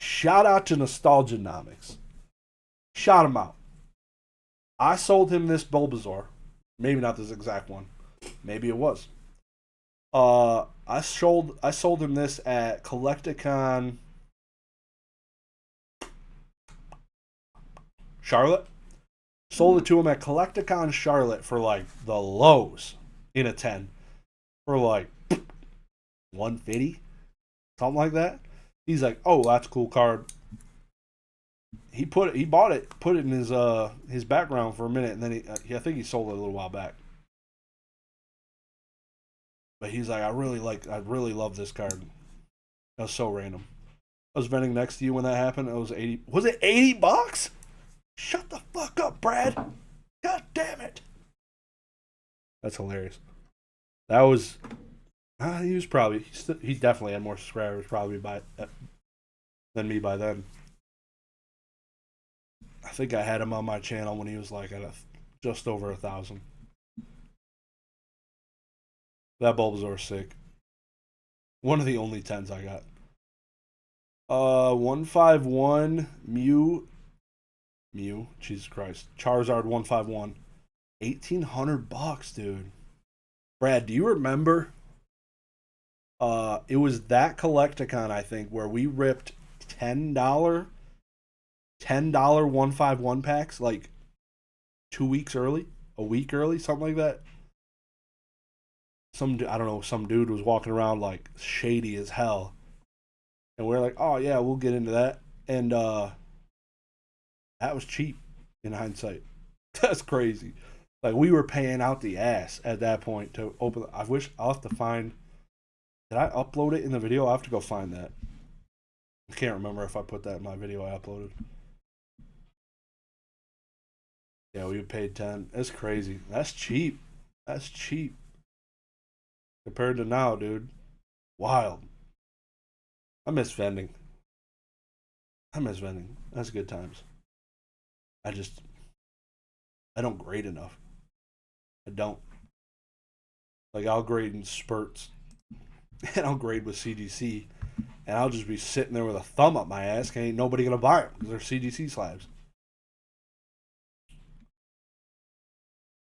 Shout out to Nostalgianomics. Shout him out. I sold him this Bulbasaur. Maybe not this exact one. Maybe it was. I sold him this at Collecticon Charlotte. Sold it to him at Collecticon Charlotte for like the lows in a 10 for like 150, something like that. He's like, "Oh, that's a cool card." He bought it, put it in his background for a minute, and then I think he sold it a little while back. But he's like, I really love this card. That was so random. I was vending next to you when that happened. It was 80. Was it $80? Shut the fuck up, Brad. God damn it. That's hilarious. That was. He was probably. He definitely had more subscribers probably than me by then. I think I had him on my channel when he was like at just over 1,000. That Bulbasaur's sick. One of the only 10s I got. 151 Mew, Jesus Christ. Charizard 151. $1,800, dude. Brad, do you remember? It was that Collecticon, I think, where we ripped $10 151 packs like 2 weeks early, a week early, something like that. I don't know, some dude was walking around like shady as hell. And we're like, oh yeah, we'll get into that. And that was cheap in hindsight. That's crazy. Like we were paying out the ass at that point to open. I'll have to find. Did I upload it in the video? I'll have to go find that. I can't remember if I put that in my video I uploaded. Yeah, we paid 10. That's crazy. That's cheap. That's cheap. Compared to now, dude. Wild. I miss vending. That's good times. I don't grade enough. I don't. Like, I'll grade in spurts. And I'll grade with CGC. And I'll just be sitting there with a thumb up my ass. And ain't nobody going to buy them because they're CGC slabs.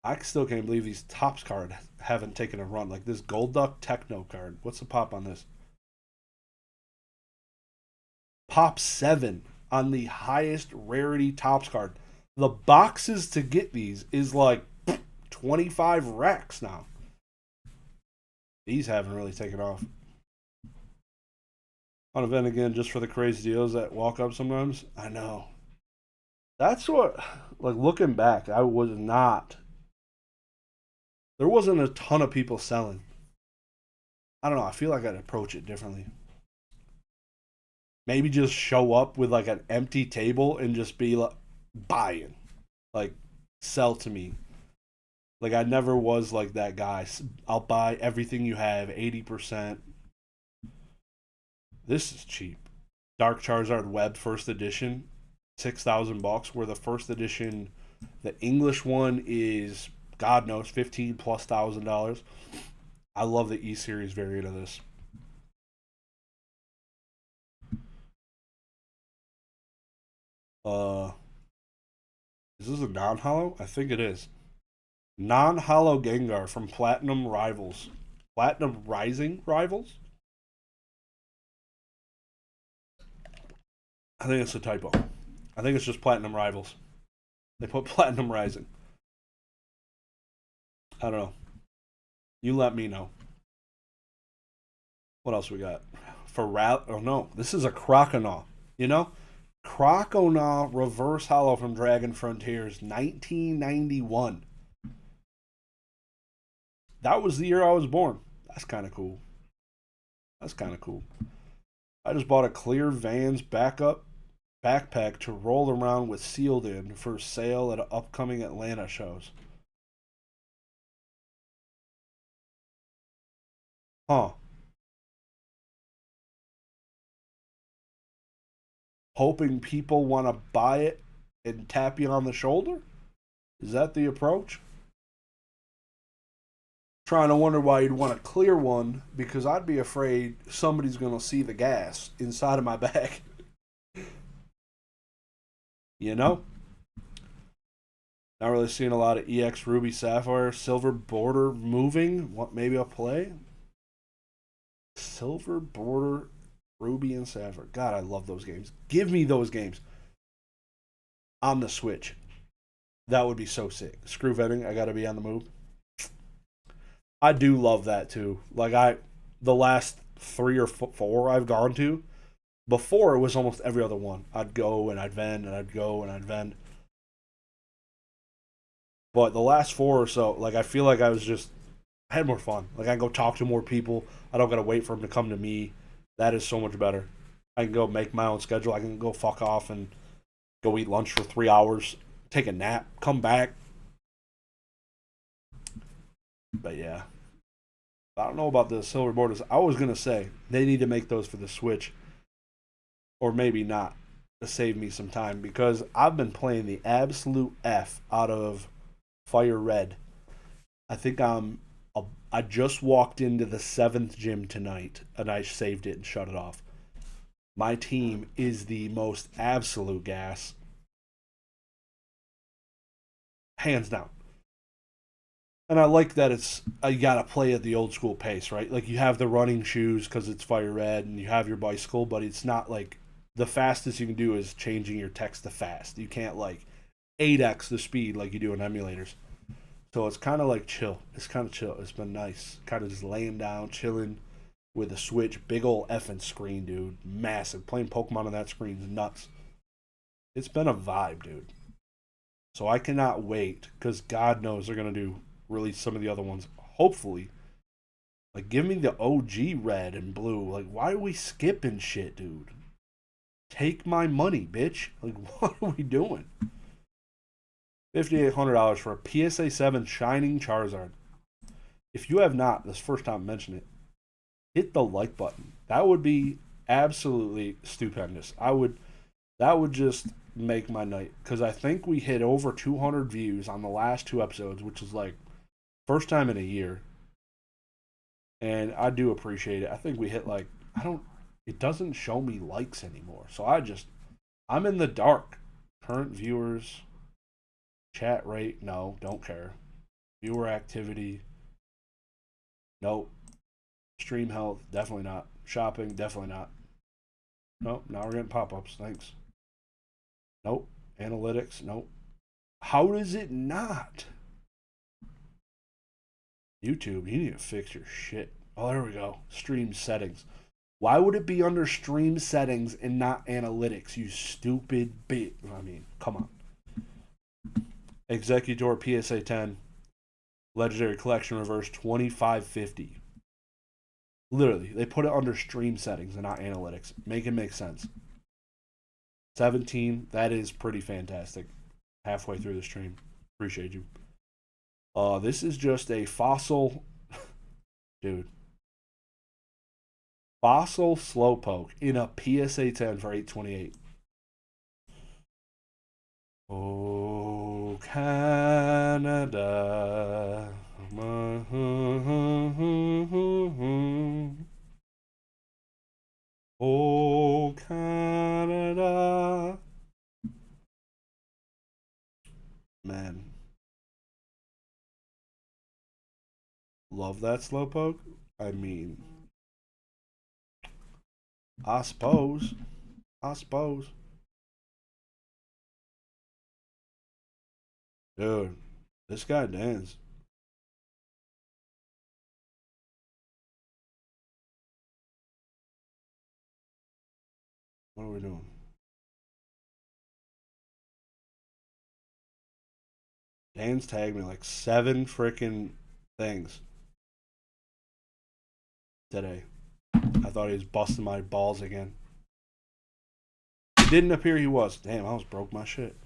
I still can't believe these Topps cards haven't taken a run. Like this Golduck Techno card. What's the pop on this? Pop 7 on the highest rarity Topps card. The boxes to get these is like 25 racks now. These haven't really taken off. On event again, just for the crazy deals that walk up sometimes. I know. That's what, like looking back, I was not. There wasn't a ton of people selling. I don't know. I feel like I'd approach it differently. Maybe just show up with like an empty table and just be like buying. Like, sell to me. Like, I never was like that guy. I'll buy everything you have, 80%. This is cheap. Dark Charizard Web First Edition. $6,000, where the first edition, the English one, is God knows 15 plus $1,000. I love the E series variant of this. Uh, is this a non-hollow? I think it is. Non-hollow Gengar from Platinum Rivals. Platinum Rising Rivals? I think it's a typo. I think it's just Platinum Rivals. They put Platinum Rising. I don't know. You let me know. What else we got? Oh no, this is a Croconaw. You know? Croconaw Reverse Hollow from Dragon Frontiers, 1991. That was the year I was born. That's kind of cool. That's kind of cool. I just bought a clear Vans backup backpack to roll around with sealed in for sale at upcoming Atlanta shows. Huh. Hoping people want to buy it and tap you on the shoulder? Is that the approach? Trying to wonder why you'd want a clear one, because I'd be afraid somebody's going to see the gas inside of my bag. You know? Not really seeing a lot of EX Ruby Sapphire. Silver Border moving. What, maybe I'll play? Silver Border Ruby and Sapphire. God, I love those games. Give me those games on the Switch. That would be so sick. Screw vetting. I got to be on the move. I do love that too. The last 3 or 4 I've gone to, before it was almost every other one. I'd go and I'd vend and I'd go and I'd vend. But the last 4 or so, I feel like I had more fun. I can go talk to more people. I don't gotta wait for them to come to me. That is so much better. I can go make my own schedule. I can go fuck off and go eat lunch for 3 hours, take a nap, come back. But yeah. I don't know about the silver borders. I was gonna say they need to make those for the Switch, or maybe not, to save me some time, because I've been playing the absolute F out of Fire Red. I think I just walked into the 7th gym tonight, and I saved it and shut it off. My team is the most absolute gas, hands down. And I like that you gotta play at the old school pace, right? Like, you have the running shoes because it's Fire Red, and you have your bicycle, but it's not like the fastest you can do is changing your text to fast. You can't 8x the speed like you do in emulators. So it's kind of chill. It's kind of chill. It's been nice. Kind of just laying down, chilling with a Switch. Big old effing screen, dude. Massive. Playing Pokemon on that screen is nuts. It's been a vibe, dude. So I cannot wait, because God knows they're going to release some of the other ones. Hopefully. Give me the OG red and blue. Why are we skipping shit, dude? Take my money, bitch. What are we doing? $5,800 for a PSA 7 Shining Charizard. If you have not, this first time I mentioned it, hit the like button. That would be absolutely stupendous. That would just make my night, because I think we hit over 200 views on the last 2 episodes, which is first time in a year. And I do appreciate it. I think we hit it doesn't show me likes anymore. So I'm in the dark. Current viewers, chat rate, no, don't care. Viewer activity, nope. Stream health, definitely not. Shopping, definitely not. Nope, now we're getting pop-ups, thanks. Nope. Analytics, nope. How does it not? YouTube, you need to fix your shit. Oh, there we go. Stream settings. Why would it be under stream settings and not analytics, you stupid bit? I mean, come on. Executor PSA 10. Legendary Collection Reverse 2550. Literally, they put it under stream settings and not analytics. Make it make sense. 17, that is pretty fantastic. Halfway through the stream. Appreciate you. This is just a fossil. Dude. Fossil Slowpoke in a PSA 10 for 828. Oh, Canada. Oh, Canada. Man, love that slowpoke. I mean, I suppose. I suppose. Dude, this guy danced. What are we doing? Dan's tagged me like 7 freaking things today. I thought he was busting my balls again. It didn't appear he was. Damn, I almost broke my shit.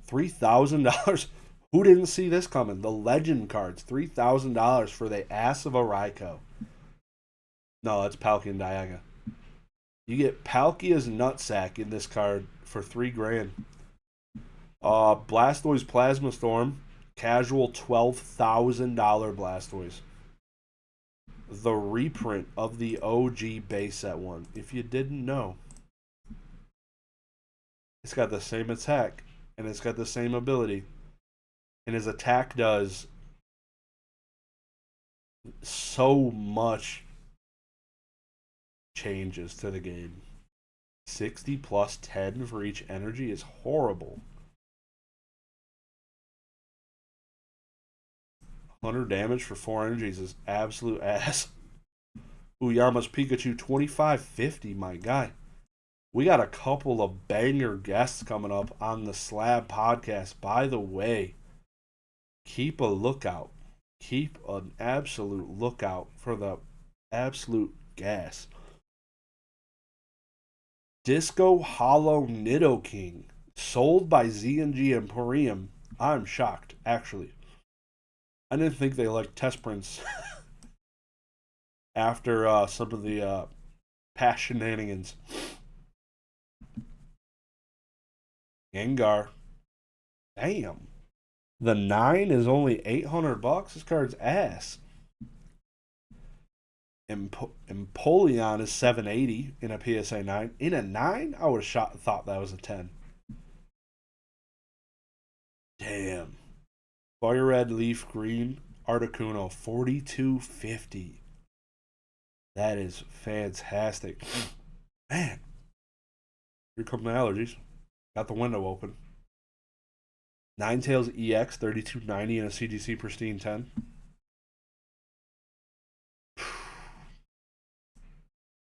$3,000. Who didn't see this coming? The legend cards. $3,000 for the ass of a Raikou. No, that's Palkia and Dialga. You get Palkia's nutsack in this card for $3,000. Blastoise Plasma Storm. Casual $12,000 Blastoise. The reprint of the OG base set one. If you didn't know. It's got the same attack. And it's got the same ability. And his attack does so much changes to the game. 60 plus 10 for each energy is horrible. 100 damage for 4 energies is absolute ass. Uyama's Pikachu 2550, my guy. We got a couple of banger guests coming up on the Slab podcast. By the way, keep a lookout. Keep an absolute lookout for the absolute gas. Disco Hollow Nidoking, sold by Z&G Emporium. I'm shocked, actually. I didn't think they liked test prints after some of the past shenanigans. Gengar. Damn. The 9 is only $800. This card's ass. Empoleon is $780 in a PSA 9. In a 9, I would have thought that was a 10. Damn. Fire Red, Leaf Green, Articuno, $42.50. That is fantastic. Man. Here come the allergies. Got the window open. Ninetales EX, $32.90 in a CGC Pristine 10.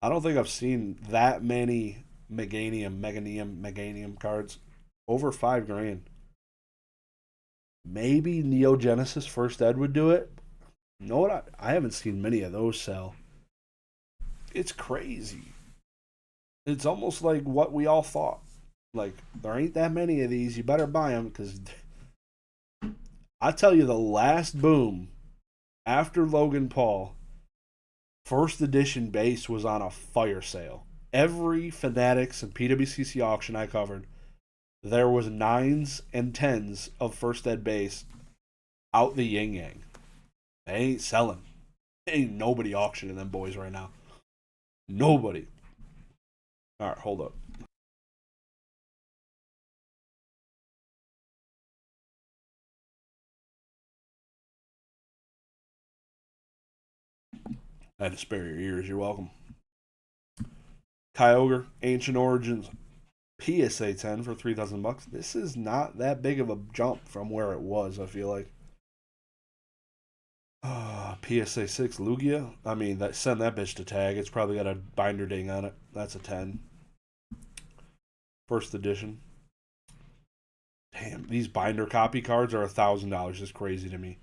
I don't think I've seen that many Meganium cards over $5,000. Maybe Neo Genesis First Ed would do it. You know what? I haven't seen many of those sell. It's crazy. It's almost like what we all thought. Like, there ain't that many of these. You better buy them because I tell you, the last boom after Logan Paul, first edition base was on a fire sale. Every Fanatics and PWCC auction I covered, there was 9s and 10s of first ed base out the yin yang. They ain't selling. Ain't nobody auctioning them boys right now. Nobody. All right, hold up. I had to spare your ears. You're welcome. Kyogre, Ancient Origins, PSA 10 for $3,000. This is not that big of a jump from where it was, I feel like. PSA 6 Lugia. I mean, send that bitch to tag. It's probably got a binder ding on it. That's a 10. First edition. Damn, these binder copy cards are $1,000. It's crazy to me.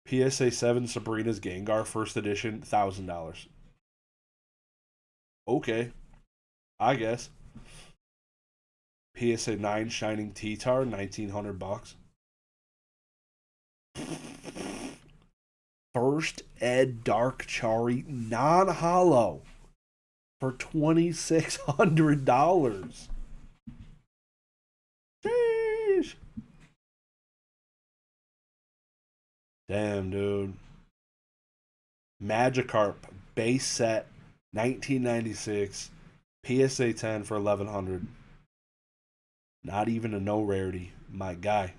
PSA 7 Sabrina's Gengar, first edition, $1,000. Okay, I guess. PSA 9 Shining T-Tar, $1,900. First Ed Dark Chari, non-hollow, for $2,600. Damn, dude. Magikarp base set 1996 PSA 10 for 1100. Not even a no rarity, my guy.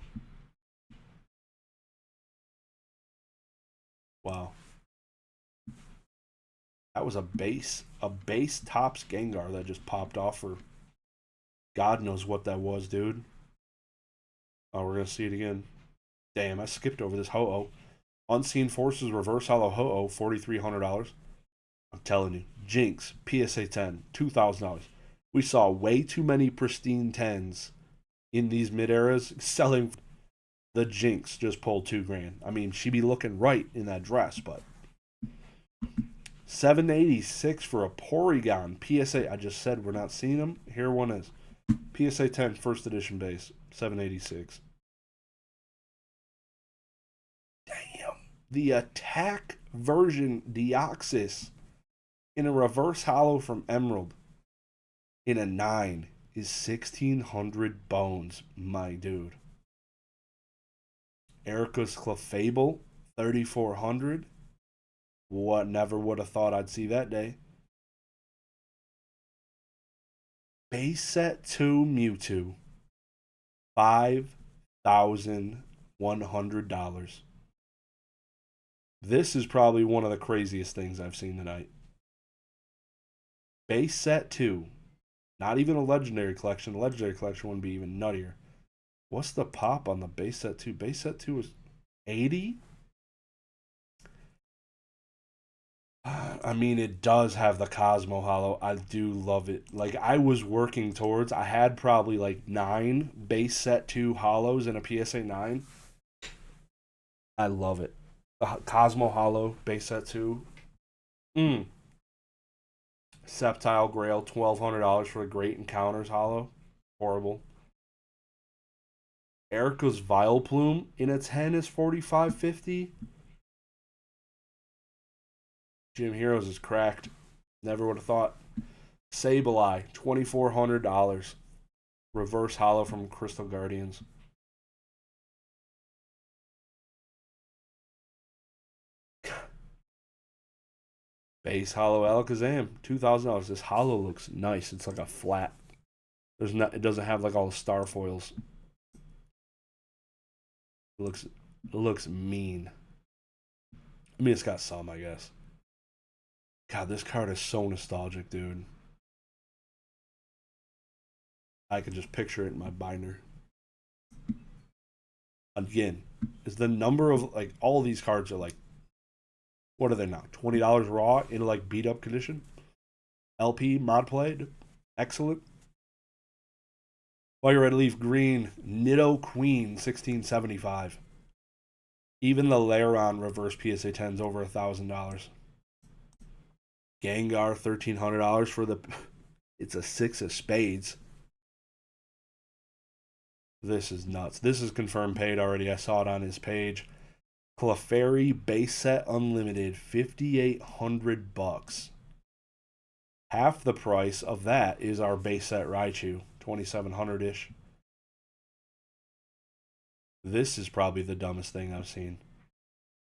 Wow. That was a base tops Gengar that just popped off for God knows what that was, dude. Oh, we're gonna see it again. Damn, I skipped over this Ho-Oh. Unseen Forces Reverse Hollow Ho-Oh, $4,300. I'm telling you, Jinx, PSA 10, $2,000. We saw way too many pristine 10s in these mid eras selling. The Jinx just pulled 2 grand. I mean, she be looking right in that dress, but 786 for a Porygon PSA. I just said we're not seeing them. Here one is PSA 10 first edition base, 786. Damn. The attack version Deoxys in a reverse hollow from Emerald in a 9 is 1,600 bones, my dude. Erica's Clefable, 3,400. What? Never would have thought I'd see that day. Base set 2 Mewtwo, $5,100. This is probably one of the craziest things I've seen tonight. Base set 2. Not even a legendary collection. A legendary collection wouldn't be even nuttier. What's the pop on the base set 2? Base set 2 is 80? I mean, it does have the Cosmo Hollow. I do love it. Like, I was working towards, I had probably like 9 base set 2 hollows in a PSA 9. I love it. The Cosmo Hollow, base set 2. Mm. Sceptile Grail, $1,200 for a Great Encounters Hollow. Horrible. Erica's Vileplume in a 10 is $4,550. Gym Heroes is cracked. Never would have thought. Sableye, $2,400. Reverse hollow from Crystal Guardians. Base hollow Alakazam, $2,000. This hollow looks nice. It's like a flat. There's not. It doesn't have like all the star foils. It looks mean. I mean, it's got some, I guess. God, this card is so nostalgic, dude. I can just picture it in my binder. Again, is the number of like all of these cards are like, what are they now? $20 raw in like beat up condition. LP mod played, excellent. While you're ready to leave green, Nido Queen 1675. Even the Lairon reverse PSA 10's over $1,000. Gengar $1,300 for the. It's a 6 of spades. This is nuts. This is confirmed paid already. I saw it on his page. Clefairy base set unlimited, $5,800. Half the price of that is our base set Raichu, 2,700 ish. This is probably the dumbest thing I've seen.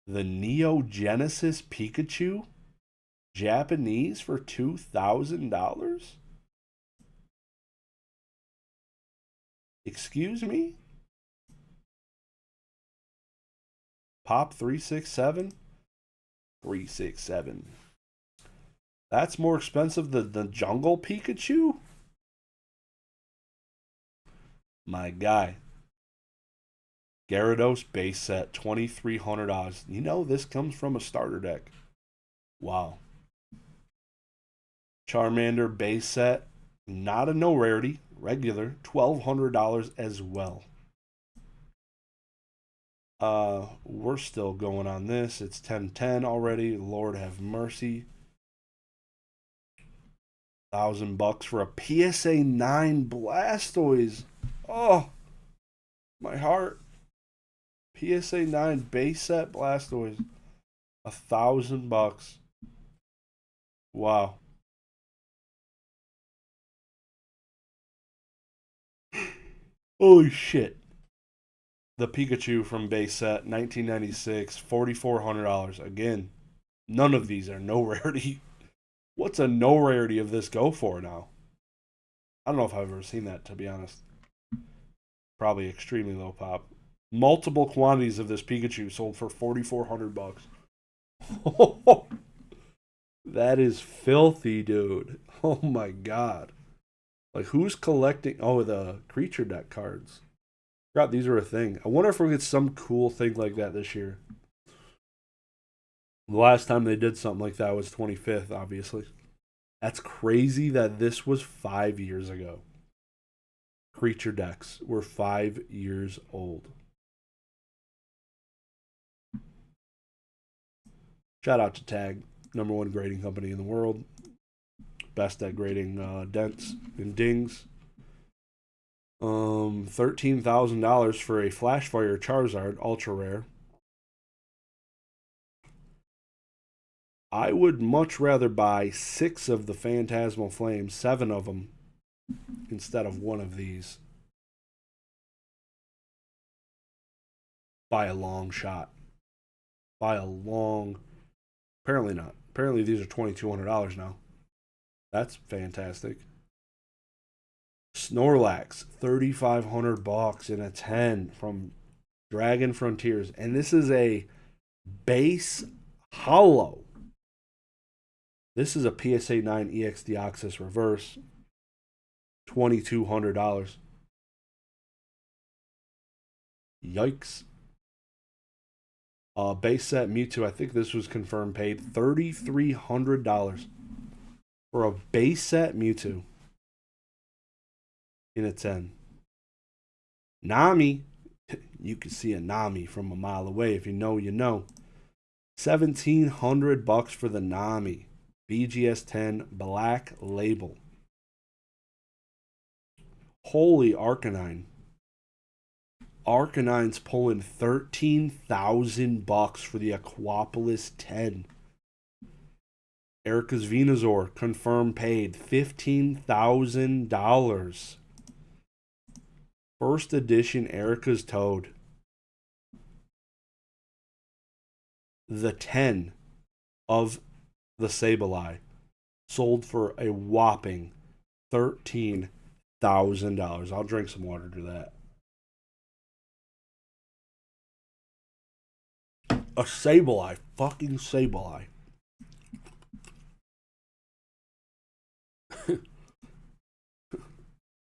The Neo Genesis Pikachu, Japanese for $2,000. Excuse me? Pop 367? 367. That's more expensive than the Jungle Pikachu? My guy. Gyarados base set, $2,300. You know this comes from a starter deck. Wow. Charmander base set, not a no rarity, regular, $1,200 as well. We're still going on this. It's 10-10 already. Lord have mercy. $1,000 for a PSA 9 Blastoise. Oh, my heart. PSA 9 base set Blastoise. $1,000. Wow. Holy shit. The Pikachu from base set, 1996, $4,400. Again, none of these are no rarity. What's a no rarity of this go for now? I don't know if I've ever seen that, to be honest. Probably extremely low pop. Multiple quantities of this Pikachu sold for $4,400. That is filthy, dude. Oh my god. Like, who's collecting? Oh, the creature deck cards. God, these are a thing. I wonder if we'll get some cool thing like that this year. The last time they did something like that was 25th, obviously. That's crazy that this was 5 years ago. Creature decks were 5 years old. Shout out to Tag, #1 grading company in the world. Best at grading dents and dings. $13,000 for a Flashfire Charizard, ultra rare. I would much rather buy 6 of the Phantasmal Flames, 7 of them, instead of 1 of these. By a long shot. By a long... Apparently not. Apparently these are $2,200 now. That's fantastic. Snorlax, $3,500 in a 10 from Dragon Frontiers. And this is a base hollow. This is a PSA 9 EX Deoxys reverse. $2,200. Yikes. Base set Mewtwo, I think this was confirmed, paid $3,300 for a base set Mewtwo in a 10. Nami, you can see a Nami from a mile away. If you know, you know. $1,700 for the Nami. BGS 10 Black Label. Holy Arcanine. Arcanine's pulling $13,000 for the Aquapolis 10. Erica's Venusaur, confirmed paid $15,000. First edition Erica's Toad. The 10 of the Sableye sold for a whopping $13,000. I'll drink some water to that. A Sableye. Fucking Sableye.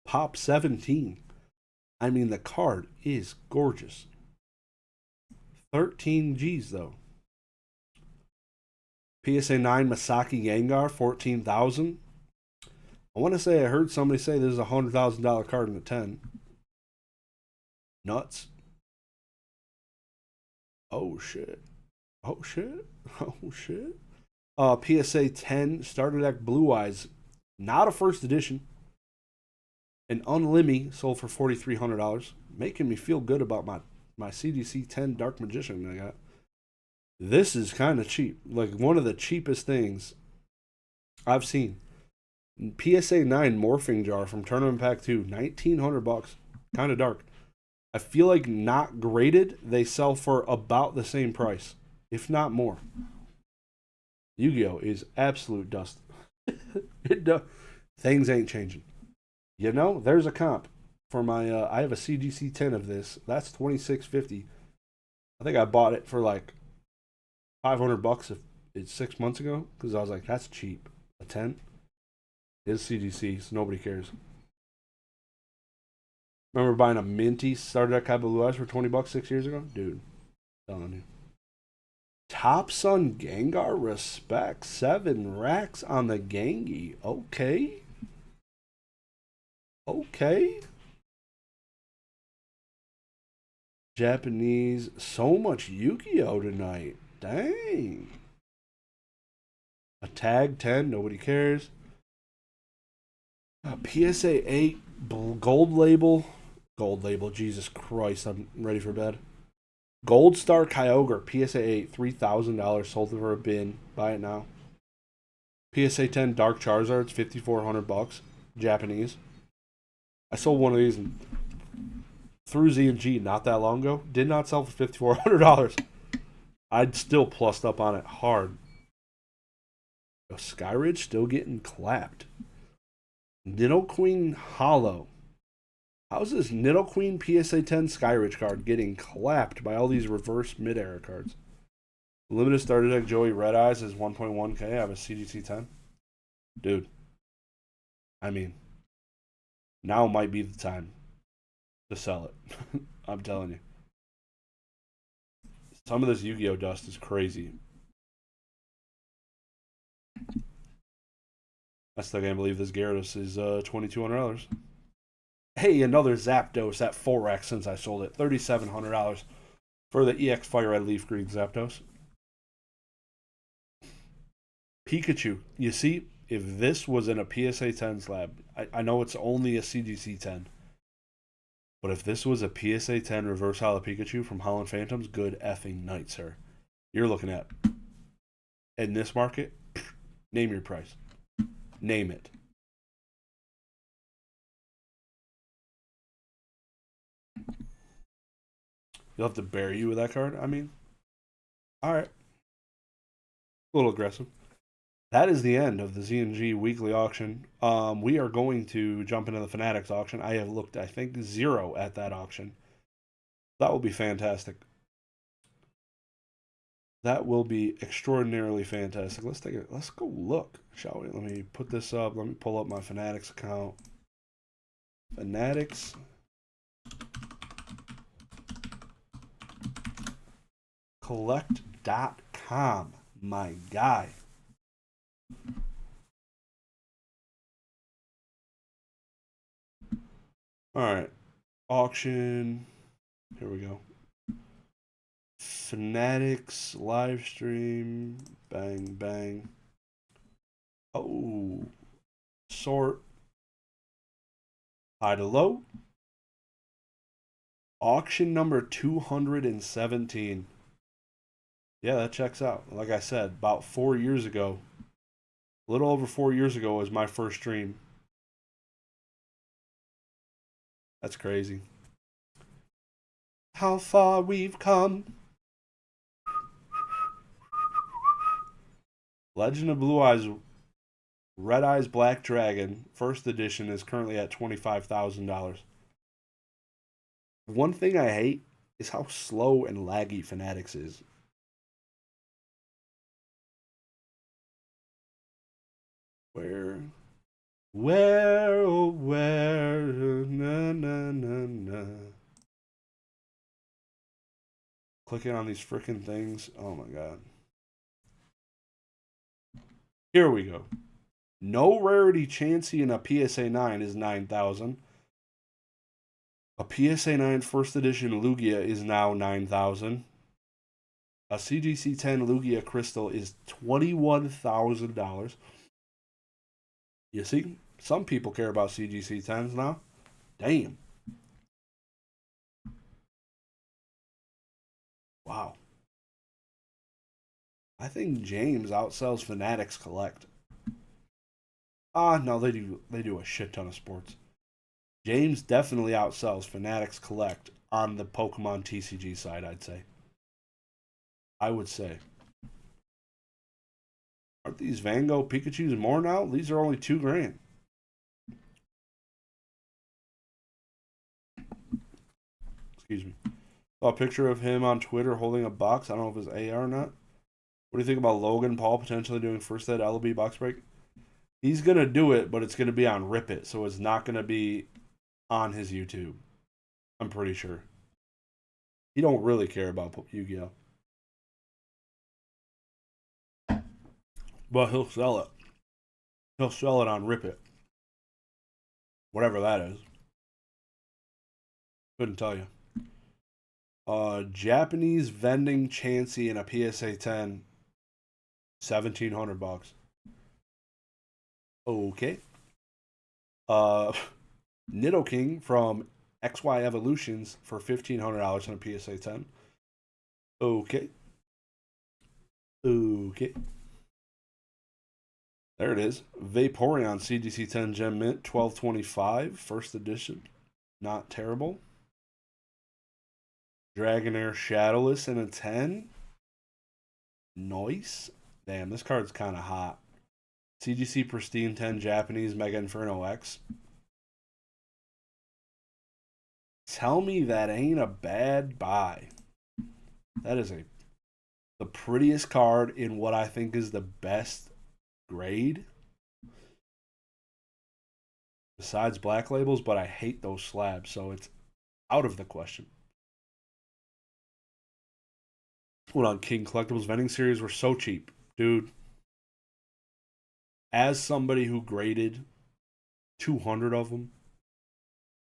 Pop 17. I mean, the card is gorgeous. 13 G's, though. PSA 9 Masaki Gengar, $14,000. I want to say I heard somebody say this is a $100,000 card in the 10. Nuts. Oh shit. Oh shit. Oh shit. PSA 10 Starter Deck Blue Eyes. Not a first edition. An Unlimi sold for $4,300. Making me feel good about my CDC 10 Dark Magician I got. This is kind of cheap. Like one of the cheapest things I've seen. PSA 9 Morphing Jar from Tournament Pack 2. $1,900. Kind of dark. I feel like not graded, they sell for about the same price, if not more. Yu-Gi-Oh! Is absolute dust. Things ain't changing. You know, there's a comp for my. I have a CGC 10 of this. That's $2,650. I think I bought it for like $500 if it's 6 months ago because I was like, that's cheap. A 10 is CGC, so nobody cares. Remember buying a minty starter deck Blue Eyes for $20 6 years ago? Dude, I'm telling you. Top Sun Gengar, respect. 7 racks on the Gengi. Okay. Okay. Japanese. So much Yu-Gi-Oh! Tonight. Dang. A tag 10. Nobody cares. A PSA 8 gold label. Gold label. Jesus Christ. I'm ready for bed. Gold Star Kyogre. PSA 8. $3,000. Sold for a bin. Buy it now. PSA 10 Dark Charizards. $5,400. Japanese. I sold one of these in through Z&G not that long ago. Did not sell for $5,400. I'd still plussed up on it hard. Skyridge still getting clapped. Nidoqueen Hollow. How's this Nidoqueen PSA 10 Skyridge card getting clapped by all these reverse mid-era cards? Limited starter deck Joey Red Eyes is 1.1k. I have a CGC 10. Dude. I mean, now might be the time to sell it. I'm telling you. Some of this Yu-Gi-Oh! Dust is crazy. I still can't believe this Gyarados is $2,200. Hey, another Zapdos at 4x since I sold it. $3,700 for the EX Fire Red Leaf Green Zapdos. Pikachu. You see, if this was in a PSA 10 slab, I know it's only a CGC 10. But if this was a PSA 10 Reverse Holo Pikachu from Holland Phantoms, good effing night, sir. You're looking at, in this market, name your price. Name it. You'll have to bury you with that card? I mean, alright. A little aggressive. That is the end of the Z&G weekly auction. We are going to jump into the Fanatics auction. I have looked, I think, 0 at that auction. That will be fantastic. That will be extraordinarily fantastic. Let's go look, shall we? Let me put this up. Let me pull up my Fanatics account. Fanatics. Collect.com. My guy. Alright. Auction. Here we go. Fanatics live stream. Bang, bang. Oh. Sort. High to low. Auction number 217. Yeah, that checks out. Like I said, about 4 years ago. A little over 4 years ago was my first stream. That's crazy. How far we've come. Legend of Blue Eyes, Red Eyes Black Dragon, first edition, is currently at $25,000. One thing I hate is how slow and laggy Fanatics is. Where, oh, where, na, na, na, na. Clicking on these freaking things. Oh my god. Here we go. No rarity Chansey in a PSA 9 is 9,000. A PSA 9 first edition Lugia is now 9,000. A CGC 10 Lugia Crystal is $21,000. You see, some people care about CGC 10s now. Damn. Wow. I think James outsells Fanatics Collect. No, they do a shit ton of sports. James definitely outsells Fanatics Collect on the Pokemon TCG side, I'd say. I would say. Aren't these Van Gogh Pikachus more now? These are only $2,000. Excuse me. Saw a picture of him on Twitter holding a box. I don't know if it's AR or not. What do you think about Logan Paul potentially doing first ed LB box break? He's going to do it, but it's going to be on Rip It, so it's not going to be on his YouTube. I'm pretty sure. He don't really care about Yu-Gi-Oh! But he'll sell it. He'll sell it on Rip It. Whatever that is. Couldn't tell you. Japanese vending Chansey in a PSA 10. $1,700. Okay. Nidoking from XY Evolutions for $1,500 on a PSA 10. Okay. Okay. There it is. Vaporeon CGC 10 Gem Mint, $1,225, first edition. Not terrible. Dragonair Shadowless in a 10. Nice. Damn, this card's kind of hot. CGC Pristine 10 Japanese Mega Inferno X. Tell me that ain't a bad buy. That is the prettiest card in what I think is the best grade. Besides Black Labels, but I hate those slabs, so it's out of the question. Hold on, King Collectibles Vending Series were so cheap. Dude, as somebody who graded 200 of them,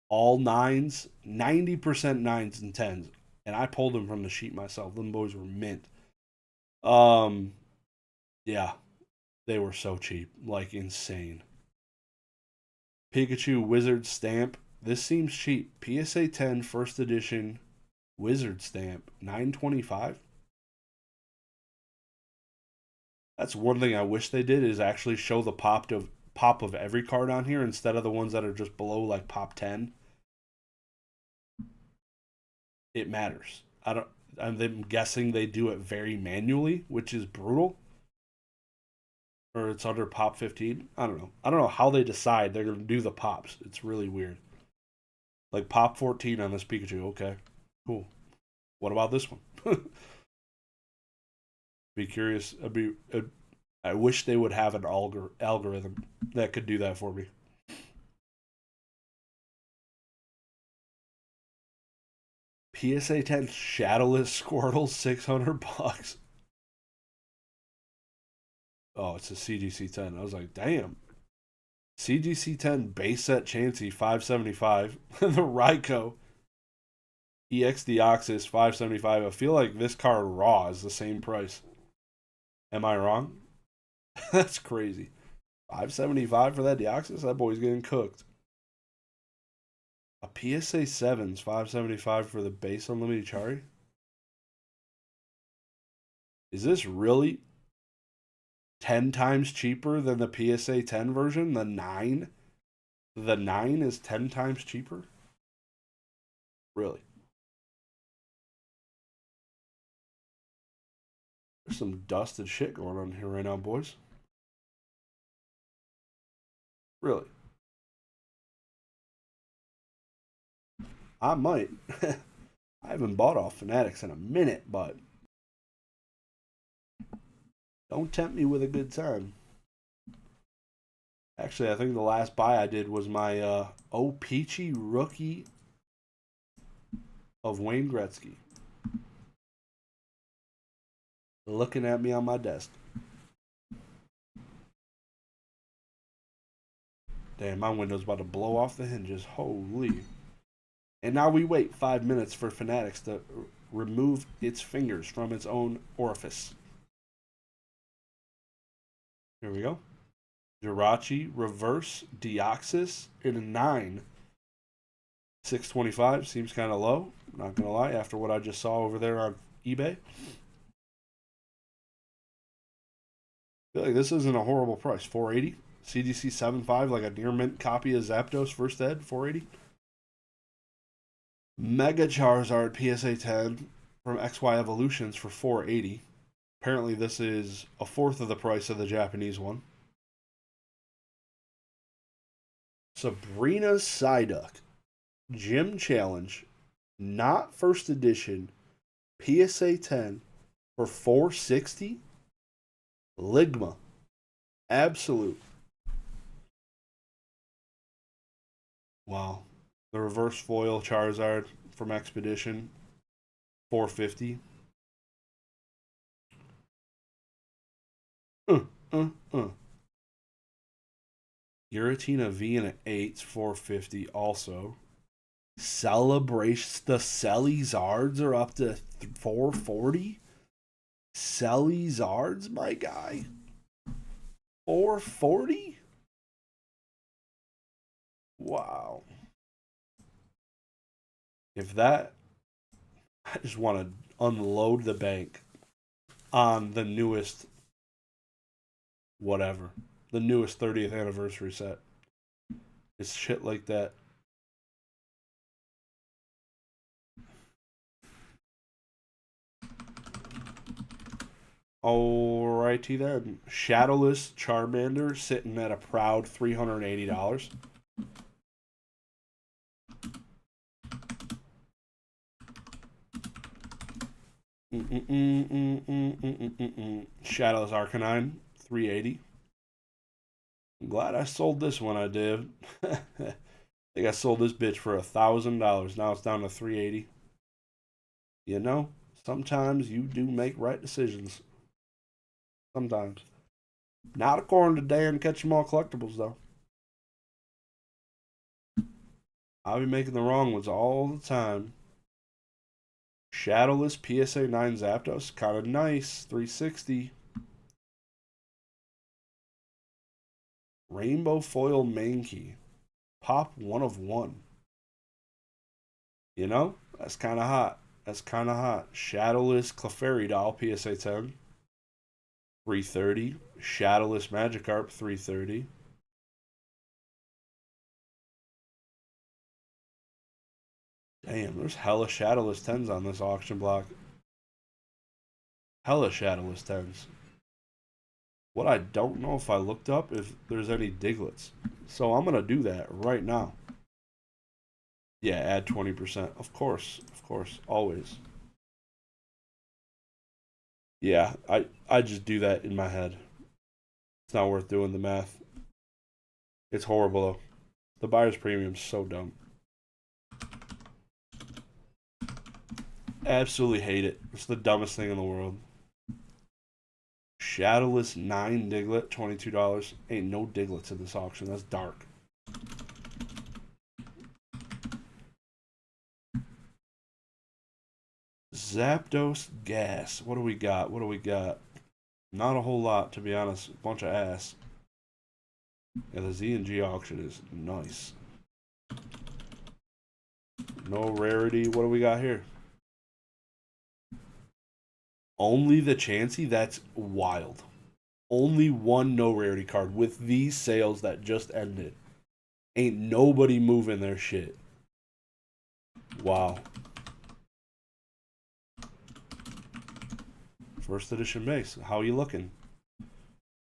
all nines, 90% nines and tens, and I pulled them from the sheet myself. Them boys were mint. Yeah, they were so cheap, like insane. Pikachu Wizard Stamp. This seems cheap. PSA 10 first edition Wizard Stamp, $9.25. That's one thing I wish they did is actually show the pop of every card on here instead of the ones that are just below like pop 10. It matters. I'm guessing they do it very manually, which is brutal. Or it's under pop 15. I don't know. I don't know how they decide they're going to do the pops. It's really weird. Like pop 14 on this Pikachu. Okay, cool. What about this one? Be curious. I wish they would have an algorithm that could do that for me. PSA 10 Shadowless Squirtle, $600. Oh, it's a CGC 10. I was like, damn. CGC 10 base set Chansey, $575. The Raikou EX Deoxys, $575. I feel like this card raw is the same price. Am I wrong? That's crazy. $575 for that Deoxys? That boy's getting cooked. A PSA 7's $575 for the base unlimited Chari? Is this really 10 times cheaper than the PSA 10 version? The 9? The 9 is 10 times cheaper? Really? There's some dusted shit going on here right now, boys. Really? I might. I haven't bought off Fanatics in a minute, but don't tempt me with a good time. Actually, I think the last buy I did was my Peachy rookie of Wayne Gretzky. Looking at me on my desk. Damn, my window's about to blow off the hinges. Holy. And now we wait 5 minutes for Fanatics to remove its fingers from its own orifice. Here we go. Jirachi Reverse Deoxys in a 9. $625 seems kind of low. Not going to lie, after what I just saw over there on eBay. I feel like this isn't a horrible price. $480. CGC 7.5, like a near mint copy of Zapdos First Ed, $480. Mega Charizard PSA 10 from XY Evolutions for $480. Apparently this is a fourth of the price of the Japanese one. Sabrina Psyduck Gym Challenge, not first edition, PSA 10 for $460. Ligma. Absolute. Wow. The reverse foil Charizard from Expedition, $450. Giratina V in an 8, $450 also. Celebration, the Celizards are up to $440. Celizards, my guy. $440? Wow. If that, I just want to unload the bank on the newest, whatever, the newest 30th anniversary set. It's shit like that. Alrighty then. Shadowless Charmander sitting at a proud $380. Shadowless Arcanine, 380. I'm glad I sold this one. I did. I think I sold this bitch for $1,000. Now it's down to 380. You know, sometimes you do make right decisions. Sometimes. Not according to Dan Catch 'em All Collectibles, though. I'll be making the wrong ones all the time. Shadowless PSA 9 Zapdos, kind of nice, 360. Rainbow Foil Mankey, pop 1 of 1. You know, that's kind of hot. That's kind of hot. Shadowless Clefairy Doll, PSA 10, 330. Shadowless Magikarp, 330. Damn, there's hella Shadowless 10s on this auction block. Hella Shadowless 10s. What I don't know if I looked up if there's any Digletts. So I'm going to do that right now. Yeah, add 20%. Of course, always. Yeah, I just do that in my head. It's not worth doing the math. It's horrible though. The buyer's premium's so dumb. Absolutely hate it. It's the dumbest thing in the world. Shadowless 9 Diglett, $22. Ain't no Digletts in this auction. That's dark. Zapdos Gas. What do we got? What do we got? Not a whole lot, to be honest. A bunch of ass. Yeah, the Z&G auction is nice. No rarity. What do we got here? Only the Chansey? That's wild. Only one no rarity card with these sales that just ended. Ain't nobody moving their shit. Wow. First edition base. How you looking?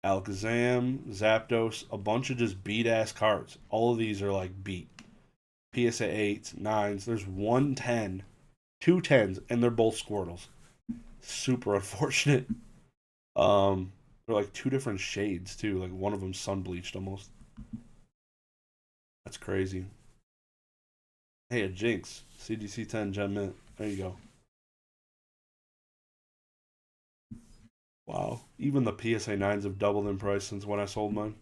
Alakazam, Zapdos, a bunch of just beat ass cards. All of these are like beat. PSA 8s, 9s. There's 110, 2 10s, and they're both Squirtles. Super unfortunate. They're like 2 different shades too. Like one of them sun bleached almost. That's crazy. Hey, a Jinx. CGC 10 Gem Mint. There you go. Wow. Even the PSA 9s have doubled in price since when I sold mine.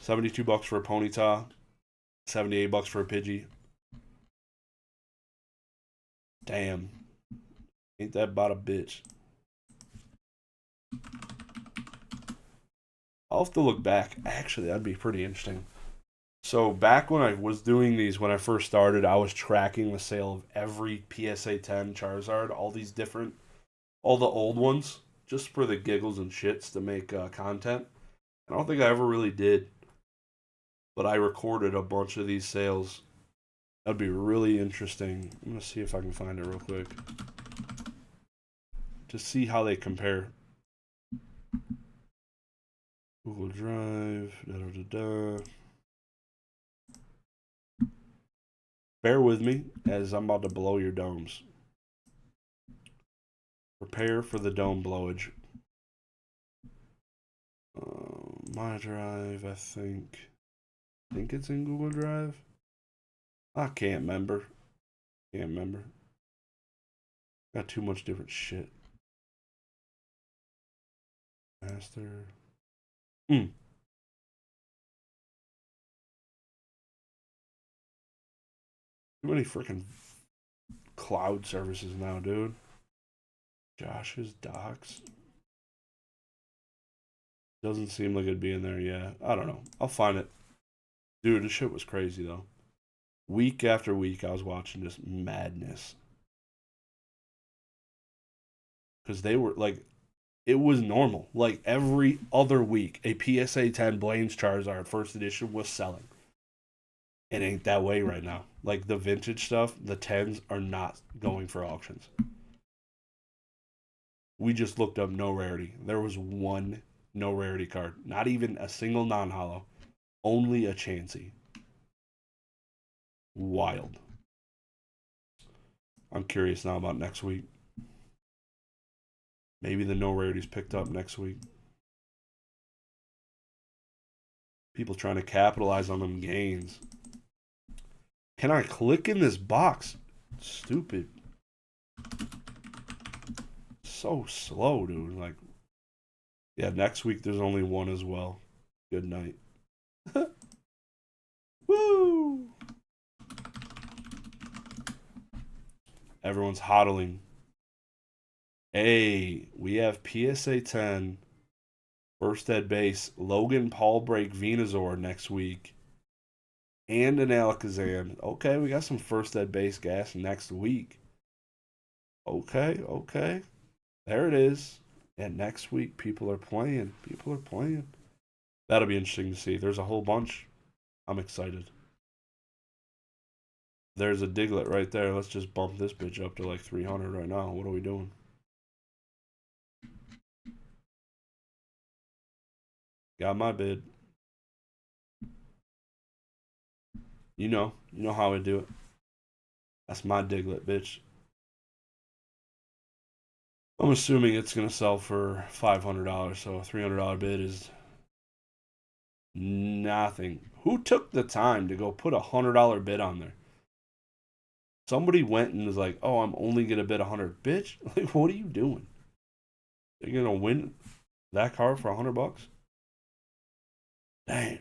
$72 for a Ponyta. $78 for a Pidgey. Damn. Ain't that about a bitch. I'll have to look back. Actually, that'd be pretty interesting. So back when I was doing these, when I first started, I was tracking the sale of every PSA 10 Charizard, all these different, all the old ones, just for the giggles and shits to make content. I don't think I ever really did, but I recorded a bunch of these sales. That'd be really interesting. I'm gonna see if I can find it real quick to see how they compare. Google Drive. Da, da, da, da. Bear with me as I'm about to blow your domes. Prepare for the dome blowage. My Drive, I think it's in Google Drive. I can't remember. Got too much different shit. Master. Too many freaking cloud services now, dude. Josh's docs. Doesn't seem like it'd be in there. Yeah, I don't know. I'll find it. Dude, this shit was crazy though. Week after week, I was watching this madness. Because they were like, it was normal. Like every other week, a PSA 10 Blaine's Charizard first edition was selling. It ain't that way right now. Like the vintage stuff, the 10s are not going for auctions. We just looked up no rarity. There was one no rarity card. Not even a single non-hollow. Only a Chansey. Wild. I'm curious now about next week. Maybe the no rarities picked up next week. People trying to capitalize on them gains. Can I click in this box? Stupid. So slow, dude. Like, yeah, next week there's only one as well. Good night. Woo! Everyone's hodling. Hey, we have PSA 10 first at base Logan Paul break Venusaur next week. And an Alakazam. Okay, we got some first at base gas next week. Okay, okay. There it is. And next week, people are playing. People are playing. That'll be interesting to see. There's a whole bunch. I'm excited. There's a Diglett right there. Let's just bump this bitch up to like 300 right now. What are we doing? Got my bid. You know how I do it. That's my Diglett, bitch. I'm assuming it's gonna sell for $500, so a $300 bid is nothing. Who took the time to go put a $100 bid on there? Somebody went and was like, "Oh, I'm only gonna bid 100." Bitch, like, what are you doing? You're gonna win that car for $100? Damn.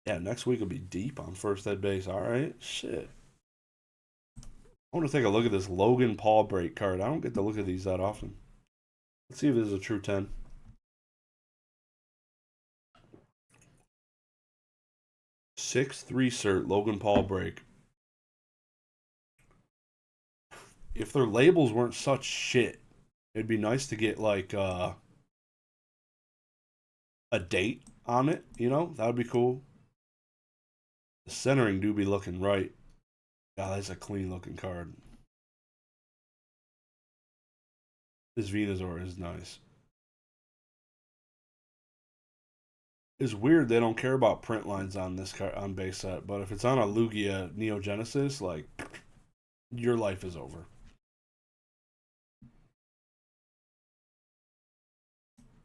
Yeah, next week will be deep on first at base. All right, shit. I want to take a look at this Logan Paul break card. I don't get to look at these that often. Let's see if this is a true 10. 6-3 cert Logan Paul break. If their labels weren't such shit, it'd be nice to get like a date on it. You know, that would be cool. The centering do be looking right. God, that's a clean looking card. This Venusaur is nice. It's weird they don't care about print lines on this card on base set, but if it's on a Lugia Neo Genesis, like, your life is over.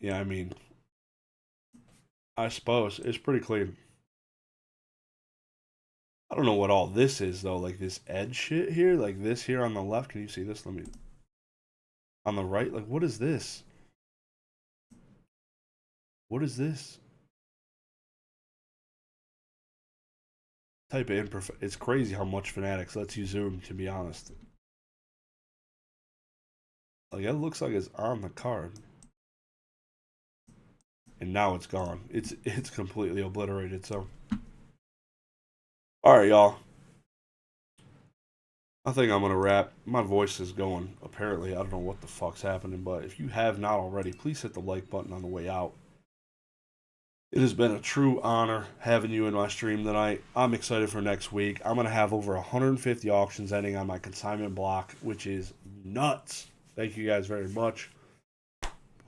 Yeah, I mean, I suppose it's pretty clean. I don't know what all this is though, like this edge shit here, like this here on the left. Can you see this? Let me. On the right, like, what is this? What is this? Type of imperfect. It's crazy how much Fanatics lets you zoom, to be honest. Like, it looks like it's on the card. And now it's gone. It's completely obliterated, so. Alright, y'all. I think I'm gonna wrap. My voice is going, apparently. I don't know what the fuck's happening, but if you have not already, please hit the like button on the way out. It has been a true honor having you in my stream tonight. I'm excited for next week. I'm going to have over 150 auctions ending on my consignment block, which is nuts. Thank you guys very much.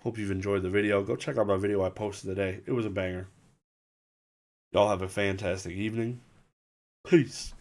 Hope you've enjoyed the video. Go check out my video I posted today. It was a banger. Y'all have a fantastic evening. Peace.